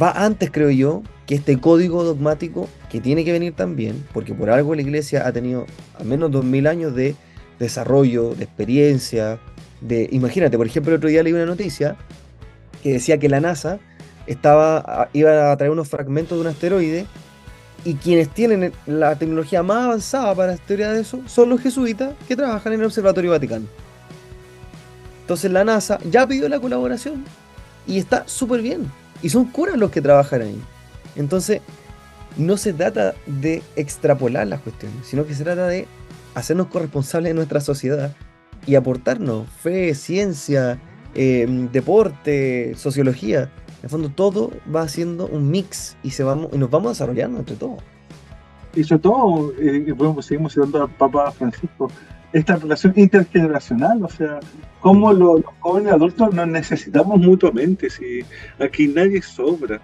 va antes, creo yo, que este código dogmático que tiene que venir también, porque por algo la iglesia ha tenido al menos 2000 años de desarrollo, de experiencia, imagínate, por ejemplo, el otro día leí una noticia que decía que la NASA iba a traer unos fragmentos de un asteroide y quienes tienen la tecnología más avanzada para la teoría de eso son los jesuitas que trabajan en el Observatorio Vaticano. Entonces la NASA ya pidió la colaboración y está súper bien. Y son curas los que trabajan ahí. Entonces, no se trata de extrapolar las cuestiones, sino que se trata de hacernos corresponsables de nuestra sociedad y aportarnos fe, ciencia, deporte, sociología. En el fondo todo va haciendo un mix y nos vamos desarrollando entre todos. Y sobre todo, bueno, pues seguimos citando al Papa Francisco, esta relación intergeneracional, o sea, cómo los jóvenes adultos nos necesitamos mutuamente, si aquí nadie sobra.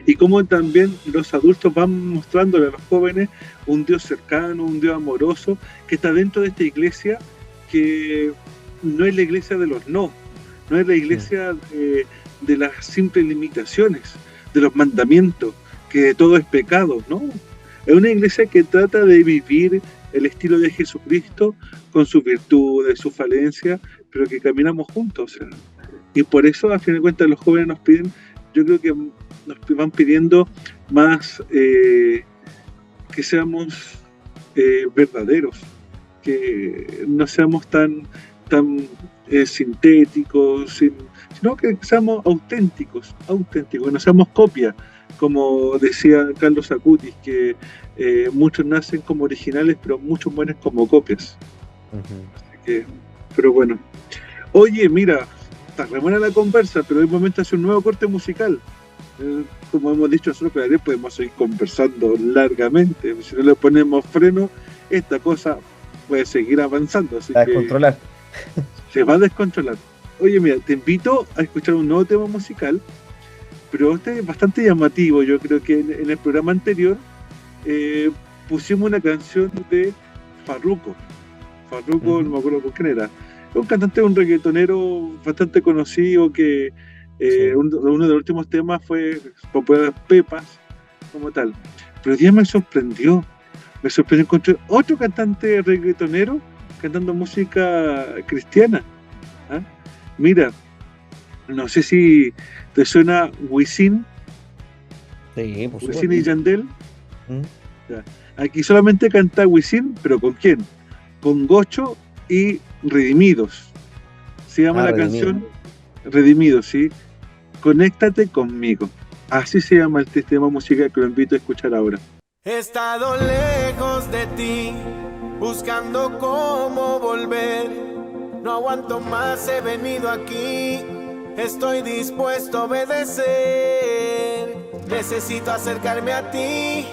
Y cómo también los adultos van mostrándole a los jóvenes un Dios cercano, un Dios amoroso, que está dentro de esta iglesia, que no es la iglesia de los no es la iglesia de las simples limitaciones, de los mandamientos, que todo es pecado, ¿no? Es una iglesia que trata de vivir el estilo de Jesucristo con sus virtudes, sus falencias, pero que caminamos juntos, o sea. Y por eso, a fin de cuentas, los jóvenes nos piden, yo creo que nos van pidiendo más que seamos verdaderos, que no seamos tan sintéticos, sino que seamos auténticos, que no seamos copias, como decía Carlos Acutis, que muchos nacen como originales, pero muchos mueren como copias. Así que, pero bueno. Oye, mira, está re buena la conversa, pero hay momento de hacer un nuevo corte musical. Como hemos dicho nosotros, pero podemos seguir conversando largamente. Si no le ponemos freno, esta cosa puede seguir avanzando. Así a descontrolar. Se va a descontrolar. Oye, mira, te invito a escuchar un nuevo tema musical, pero este es bastante llamativo. Yo creo que en el programa anterior pusimos una canción de Farruko. No me acuerdo con quién era. Es un cantante, un reggaetonero bastante conocido que uno de los últimos temas fue Popular Pepas, como tal. Pero el día me sorprendió encontrar otro cantante reggaetonero cantando música cristiana. ¿Ah? Mira, no sé si te suena Wisin. Sí, por Wisin y Yandel. Ya. Aquí solamente canta Wisin, pero ¿con quién? Con Gocho y Redimidos. Se llama la canción Redimidos, ¿sí? Conéctate conmigo. Así se llama el tema musical que lo invito a escuchar ahora. He estado lejos de ti, buscando cómo volver. No aguanto más, he venido aquí. Estoy dispuesto a obedecer. Necesito acercarme a ti.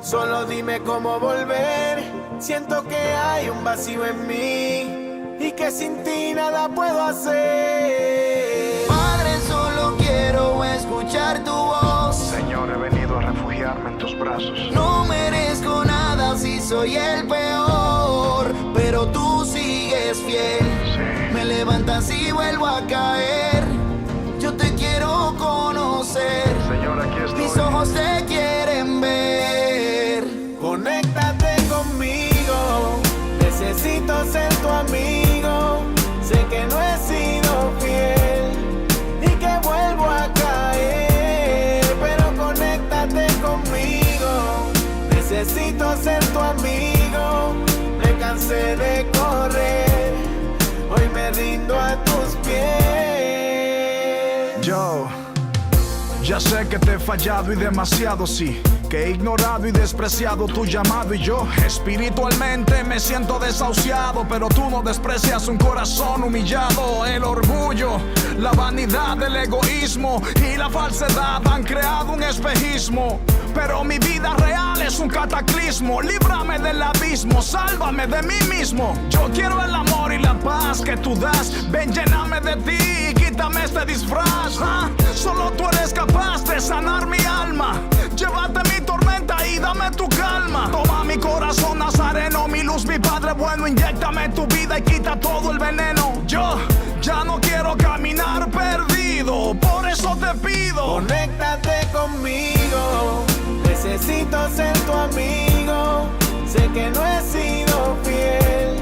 Solo dime cómo volver. Siento que hay un vacío en mí y que sin ti nada puedo hacer. Padre, solo quiero escuchar tu voz. Señor, he venido a refugiarme en tus brazos. No merezco nada si soy el peor, pero tú sigues fiel. Sí. Me levantas y vuelvo a caer. Yo te quiero conocer. Señor, aquí estoy. Mis ojos te quieren ver. Conéctate conmigo. Necesito ser tu amigo. Sé que no he sido fiel y que vuelvo a caer, pero conéctate conmigo. Necesito ser tu amigo. Me cansé de correr. Hoy me rindo a tus pies. Yo ya sé que te he fallado y demasiado, sí, que he ignorado y despreciado tu llamado. Y yo espiritualmente me siento desahuciado, pero tú no desprecias un corazón humillado. El orgullo, la vanidad, el egoísmo y la falsedad han creado un espejismo, pero mi vida real es un cataclismo. Líbrame del abismo, sálvame de mí mismo. Yo quiero el amor y la paz que tú das. Ven, lléname de ti y quítame este disfraz. Solo tú eres capaz de sanar mi alma. Llévate mi tormenta y dame tu calma. Toma mi corazón nazareno, mi luz, mi Padre bueno. Inyéctame tu vida y quita todo el veneno. Yo ya no quiero caminar perdido, por eso te pido. Conéctate conmigo. Necesito ser tu amigo. Sé que no he sido fiel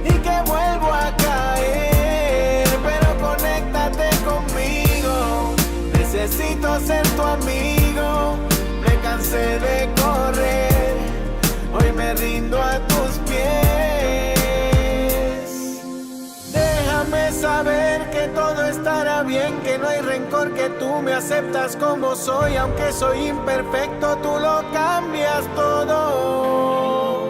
y que vuelvo a caer, pero conéctate conmigo. Necesito ser tu amigo. Me cansé de correr. Hoy me rindo a tus pies. Déjame saber que todo estará bien, que no hay rencor porque tú me aceptas como soy, aunque soy imperfecto, tú lo cambias todo.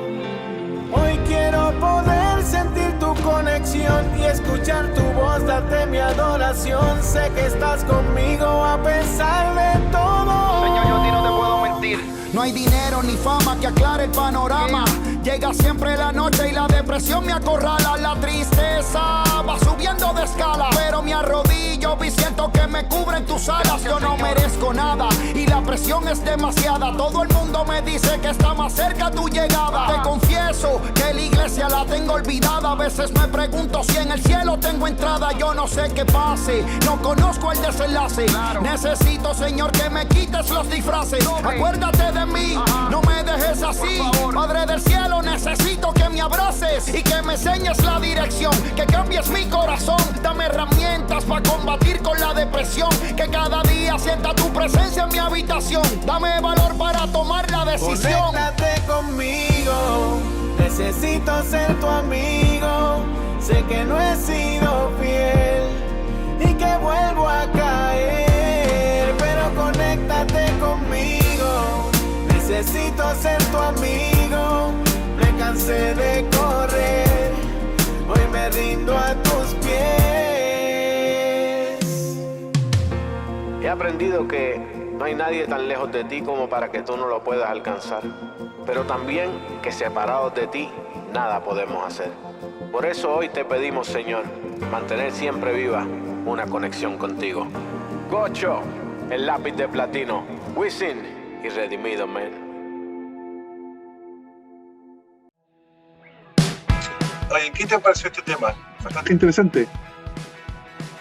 Hoy quiero poder sentir tu conexión y escuchar tu voz, darte mi adoración. Sé que estás conmigo a pesar de todo. Señor, yo a ti no te puedo mentir. No hay dinero ni fama que aclare el panorama. Llega siempre la noche y la depresión me acorrala. La tristeza va subiendo de escala, pero me arrodillo y siento que me cubren tus alas. Yo no merezco nada y la presión es demasiada. Todo el mundo me dice que está más cerca tu llegada. Te confieso que la iglesia la tengo olvidada. A veces me pregunto si en el cielo tengo entrada. Yo no sé qué pase, no conozco el desenlace. Necesito, Señor, que me quites los disfraces. Acuérdate de mí, no me dejes así. Padre del cielo, necesito que me abraces y que me enseñes la dirección, que cambies mi corazón. Dame herramientas para combatir con la depresión, que cada día sienta tu presencia en mi habitación. Dame valor para tomar la decisión. Conéctate conmigo, necesito ser tu amigo. Sé que no he sido fiel y que vuelvo a caer, pero conéctate conmigo. Necesito ser tu amigo. Me cansé de correr, hoy me rindo a tus pies. He aprendido que no hay nadie tan lejos de ti como para que tú no lo puedas alcanzar, pero también que separados de ti nada podemos hacer. Por eso hoy te pedimos, Señor, mantener siempre viva una conexión contigo. Gocho, el lápiz de platino, Wisin y Redimido Man. Oye, ¿qué te pareció este tema? Bastante interesante.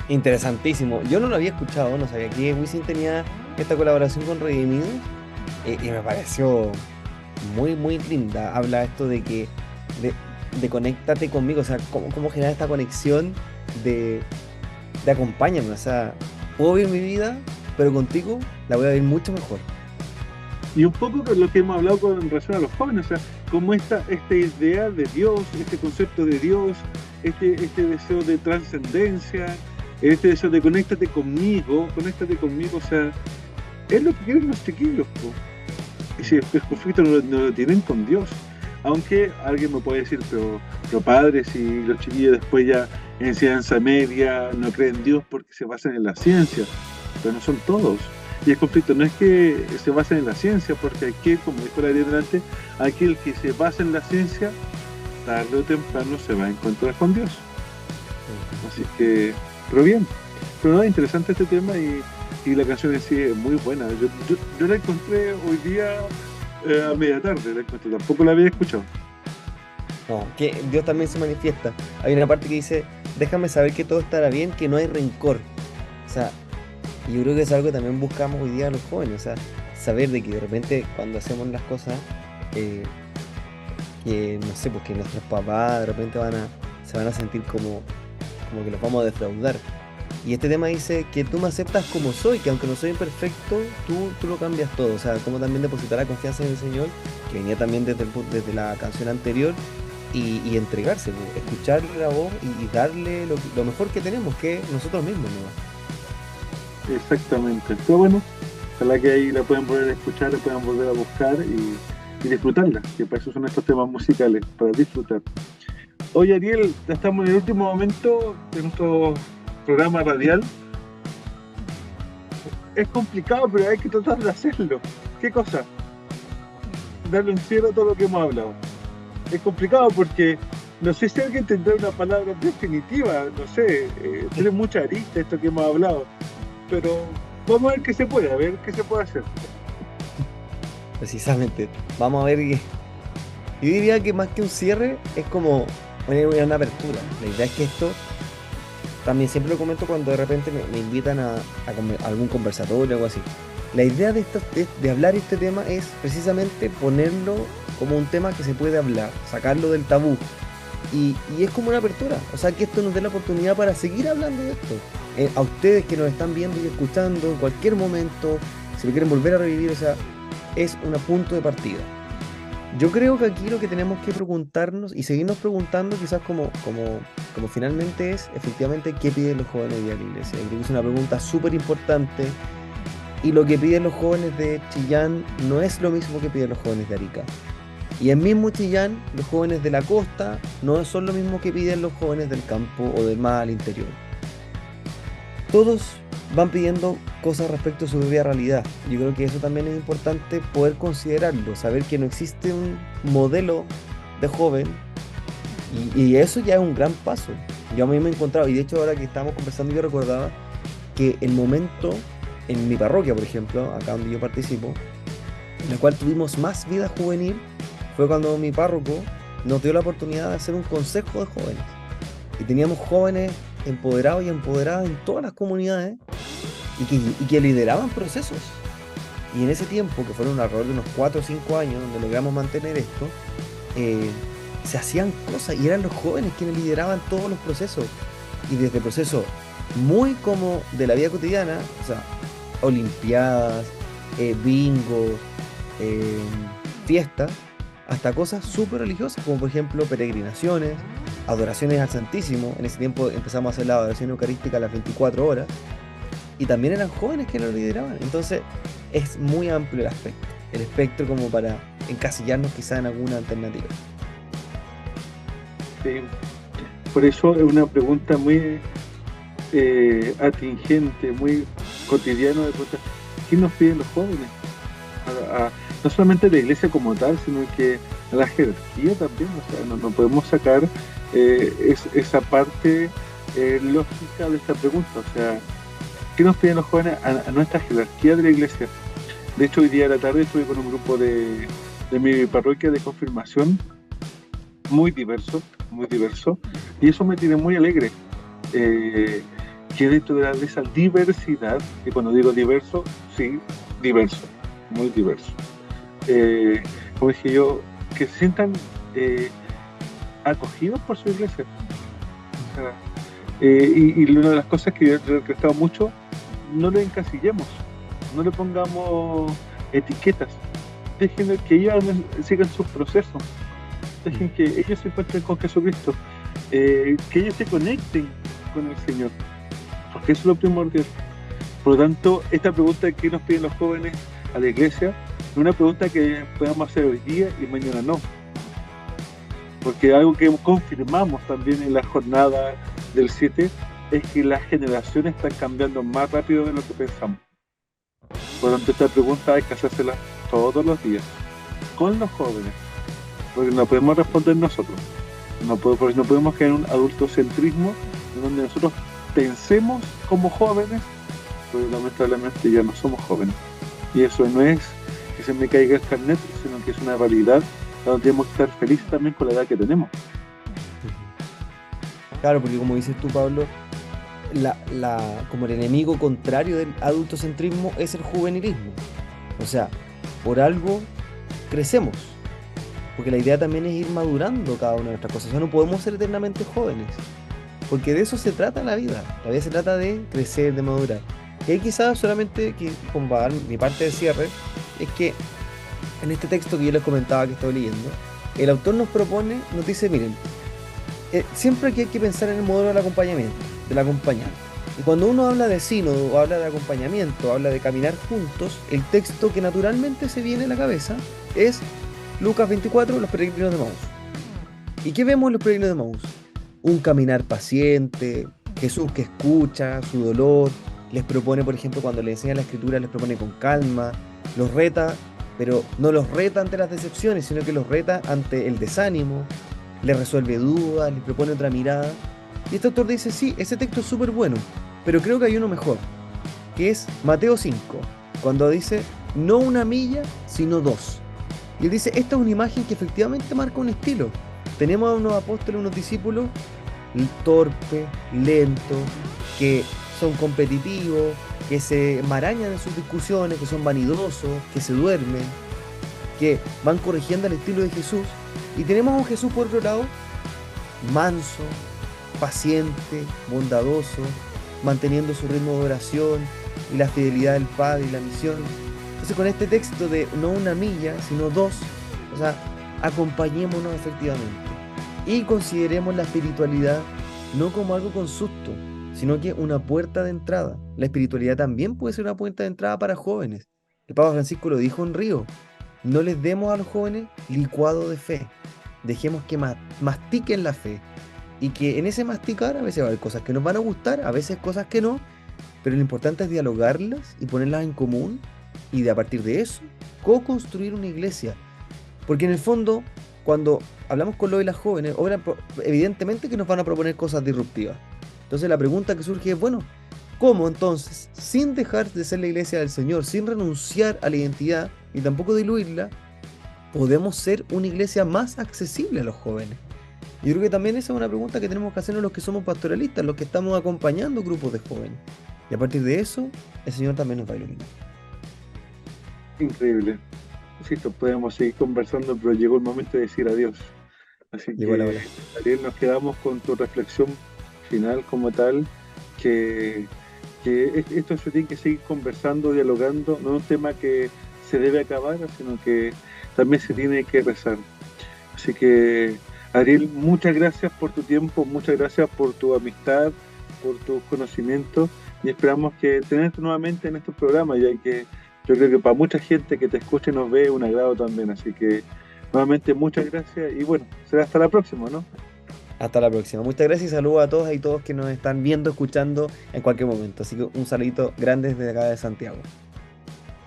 Interesantísimo. Yo no lo había escuchado, no sabía que Wisin tenía esta colaboración con Redimido y me pareció muy, muy linda. Habla esto de que de conéctate conmigo, o sea, cómo generar esta conexión de acompáñame, o sea, puedo vivir mi vida, pero contigo la voy a vivir mucho mejor. Y un poco con lo que hemos hablado con relación a los jóvenes, o sea, como esta idea de Dios, este concepto de Dios, este deseo de trascendencia, este deseo de conéctate conmigo, o sea, es lo que quieren los chiquillos, po. Y si el conflicto no lo tienen con Dios, aunque alguien me puede decir, pero padre, si los chiquillos después ya en enseñanza media no creen en Dios porque se basan en la ciencia, pero no son todos. Y el conflicto no es que se base en la ciencia, porque aquí, como dijo la delante, aquel que se basa en la ciencia, tarde o temprano se va a encontrar con Dios. Así que, pero bien, pero no, interesante este tema y la canción en sí es muy buena. Yo la encontré hoy día a media tarde, la encontré, tampoco la había escuchado. No, que Dios también se manifiesta. Hay una parte que dice, déjame saber que todo estará bien, que no hay rencor. O sea, yo creo que es algo que también buscamos hoy día los jóvenes, o sea, saber de que de repente cuando hacemos las cosas, que no sé, pues que nuestros papás de repente se van a sentir como que los vamos a defraudar. Y este tema dice que tú me aceptas como soy, que aunque no soy imperfecto, tú lo cambias todo. O sea, como también depositar la confianza en el Señor, que venía también desde la canción anterior, y entregarse, pues, escucharle la voz y darle lo mejor que tenemos, que es nosotros mismos, ¿no? Exactamente, pero bueno, ojalá que ahí la puedan volver a escuchar, la puedan volver a buscar y disfrutarla, que para eso son estos temas musicales, para disfrutar. Oye, Ariel, ya estamos en el último momento de nuestro programa radial. Es complicado, pero hay que tratar de hacerlo. ¿Qué cosa? Darle un cierre a todo lo que hemos hablado. Es complicado porque no sé si alguien tendrá una palabra definitiva, no sé, tiene mucha arista esto que hemos hablado, pero vamos a ver qué se puede, hacer. Precisamente, vamos a ver yo diría que más que un cierre es como una apertura. La idea es que esto, también siempre lo comento cuando de repente me invitan a algún conversatorio o algo así. La idea de hablar este tema es precisamente ponerlo como un tema que se puede hablar, sacarlo del tabú. Y es como una apertura, o sea, que esto nos dé la oportunidad para seguir hablando de esto. A ustedes que nos están viendo y escuchando en cualquier momento, si lo quieren volver a revivir, o sea, es un punto de partida. Yo creo que aquí lo que tenemos que preguntarnos y seguirnos preguntando quizás como finalmente es efectivamente qué piden los jóvenes de la iglesia. Yo creo que es una pregunta súper importante y lo que piden los jóvenes de Chillán no es lo mismo que piden los jóvenes de Arica. Y en mismo Chillán, los jóvenes de la costa no son lo mismo que piden los jóvenes del campo o del más al interior. Todos van pidiendo cosas respecto a su propia realidad. Yo creo que eso también es importante poder considerarlo, saber que no existe un modelo de joven y eso ya es un gran paso. Yo a mí me he encontrado, y de hecho ahora que estábamos conversando yo recordaba que el momento en mi parroquia, por ejemplo, acá donde yo participo, en la cual tuvimos más vida juvenil, fue cuando mi párroco nos dio la oportunidad de hacer un consejo de jóvenes. Y teníamos jóvenes empoderados y empoderadas en todas las comunidades y que lideraban procesos. Y en ese tiempo, que fueron alrededor de unos 4 o 5 años donde logramos mantener esto, se hacían cosas y eran los jóvenes quienes lideraban todos los procesos. Y desde procesos muy como de la vida cotidiana, o sea, olimpiadas, bingo, fiestas, hasta cosas súper religiosas, como por ejemplo peregrinaciones, adoraciones al Santísimo. En ese tiempo empezamos a hacer la adoración eucarística a las 24 horas, y también eran jóvenes que lo lideraban. Entonces es muy amplio el espectro como para encasillarnos quizá en alguna alternativa. Sí. Por eso es una pregunta muy atingente, muy cotidiana de preguntar, ¿qué nos piden los jóvenes? No solamente la iglesia como tal, sino que a la jerarquía también. O sea, no podemos sacar esa parte lógica de esta pregunta. O sea, ¿qué nos piden los jóvenes a nuestra jerarquía de la iglesia? De hecho, hoy día a la tarde estuve con un grupo de mi parroquia de confirmación muy diverso, y eso me tiene muy alegre. Que dentro de esa diversidad, y cuando digo diverso, sí, diverso, muy diverso. Como dije yo, que se sientan acogidos por su iglesia. O sea, y una de las cosas que yo he recalcado mucho, no le encasillemos, no le pongamos etiquetas, dejen que ellos sigan sus procesos, dejen que ellos se encuentren con Jesucristo, que ellos se conecten con el Señor, porque eso es lo primordial. Por lo tanto, esta pregunta que nos piden los jóvenes a la iglesia es una pregunta que podemos hacer hoy día y mañana no, porque algo que confirmamos también en la jornada del 7 es que las generaciones están cambiando más rápido de lo que pensamos. Por lo tanto, esta pregunta hay que hacérsela todos los días con los jóvenes, porque no podemos responder nosotros, porque no podemos crear un adultocentrismo en donde nosotros pensemos como jóvenes, pero lamentablemente ya no somos jóvenes. Y eso no es que se me caiga el carnet, sino que es una realidad donde tenemos que estar felices también con la edad que tenemos. Claro, porque como dices tú, Pablo, como el enemigo contrario del adultocentrismo es el juvenilismo. O sea, por algo crecemos, porque la idea también es ir madurando cada una de nuestras cosas. O sea, no podemos ser eternamente jóvenes, porque de eso se trata la vida. La vida se trata de crecer, de madurar. Y ahí quizás solamente, como para dar mi parte de cierre, es que en este texto que yo les comentaba que estoy leyendo, el autor nos dice, miren, siempre aquí hay que pensar en el modelo del acompañamiento, del acompañante. Y cuando uno habla de sínodo, o habla de acompañamiento, habla de caminar juntos, el texto que naturalmente se viene a la cabeza es Lucas 24, los peregrinos de Maús. ¿Y qué vemos en los peregrinos de Maús? Un caminar paciente, Jesús que escucha su dolor, les propone, por ejemplo, cuando les enseña la escritura, les propone con calma, los reta, pero no los reta ante las decepciones, sino que los reta ante el desánimo, les resuelve dudas, les propone otra mirada. Y este autor dice, sí, ese texto es súper bueno, pero creo que hay uno mejor, que es Mateo 5, cuando dice, no una milla, sino 2. Y él dice, esta es una imagen que efectivamente marca un estilo. Tenemos a unos apóstoles, unos discípulos torpes, lentos, que son competitivos, que se marañan en sus discusiones, que son vanidosos, que se duermen, que van corrigiendo al estilo de Jesús. Y tenemos a un Jesús por otro lado, manso, paciente, bondadoso, manteniendo su ritmo de oración y la fidelidad del Padre y la misión. Entonces con este texto de no una milla, sino 2, o sea, acompañémonos efectivamente y consideremos la espiritualidad no como algo con susto, sino que una puerta de entrada. La espiritualidad también puede ser una puerta de entrada para jóvenes. El Papa Francisco lo dijo en Río: no les demos a los jóvenes licuado de fe, dejemos que mastiquen la fe, y que en ese masticar a veces va a haber cosas que nos van a gustar, a veces cosas que no, pero lo importante es dialogarlas y ponerlas en común, y a partir de eso co-construir una iglesia. Porque en el fondo, cuando hablamos con los y las jóvenes, evidentemente que nos van a proponer cosas disruptivas. Entonces la pregunta que surge es, bueno, ¿cómo entonces, sin dejar de ser la iglesia del Señor, sin renunciar a la identidad y tampoco diluirla, podemos ser una iglesia más accesible a los jóvenes? Yo creo que también esa es una pregunta que tenemos que hacernos los que somos pastoralistas, los que estamos acompañando grupos de jóvenes. Y a partir de eso, el Señor también nos va a iluminar. Increíble. Insisto, podemos seguir conversando, pero llegó el momento de decir adiós. Así Llegó la que, hora. Ariel, nos quedamos con tu reflexión final como tal, que esto se tiene que seguir conversando, dialogando, no es un tema que se debe acabar, sino que también se tiene que rezar. Así que, Ariel, muchas gracias por tu tiempo, muchas gracias por tu amistad, por tus conocimientos, y esperamos que tenerte nuevamente en estos programas, ya que yo creo que para mucha gente que te escuche y nos ve es un agrado también. Así que nuevamente muchas gracias y bueno, será hasta la próxima, ¿no? Hasta la próxima. Muchas gracias y saludos a todas y todos que nos están viendo, escuchando en cualquier momento. Así que un saludito grande desde acá de Santiago.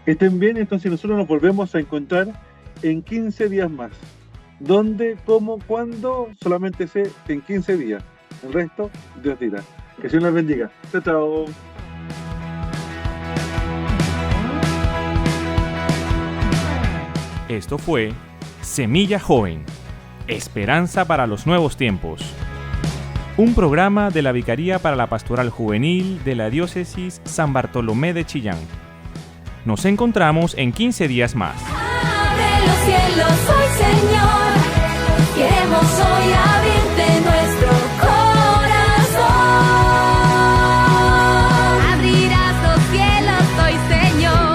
Que estén bien, entonces nosotros nos volvemos a encontrar en 15 días más. ¿Dónde, cómo, cuándo? Solamente sé en 15 días. El resto, Dios dirá. Que Dios les bendiga. Chao, chao. Esto fue Semilla Joven, Esperanza para los Nuevos Tiempos. Un programa de la Vicaría para la Pastoral Juvenil de la Diócesis San Bartolomé de Chillán. Nos encontramos en 15 días más. Abre los cielos.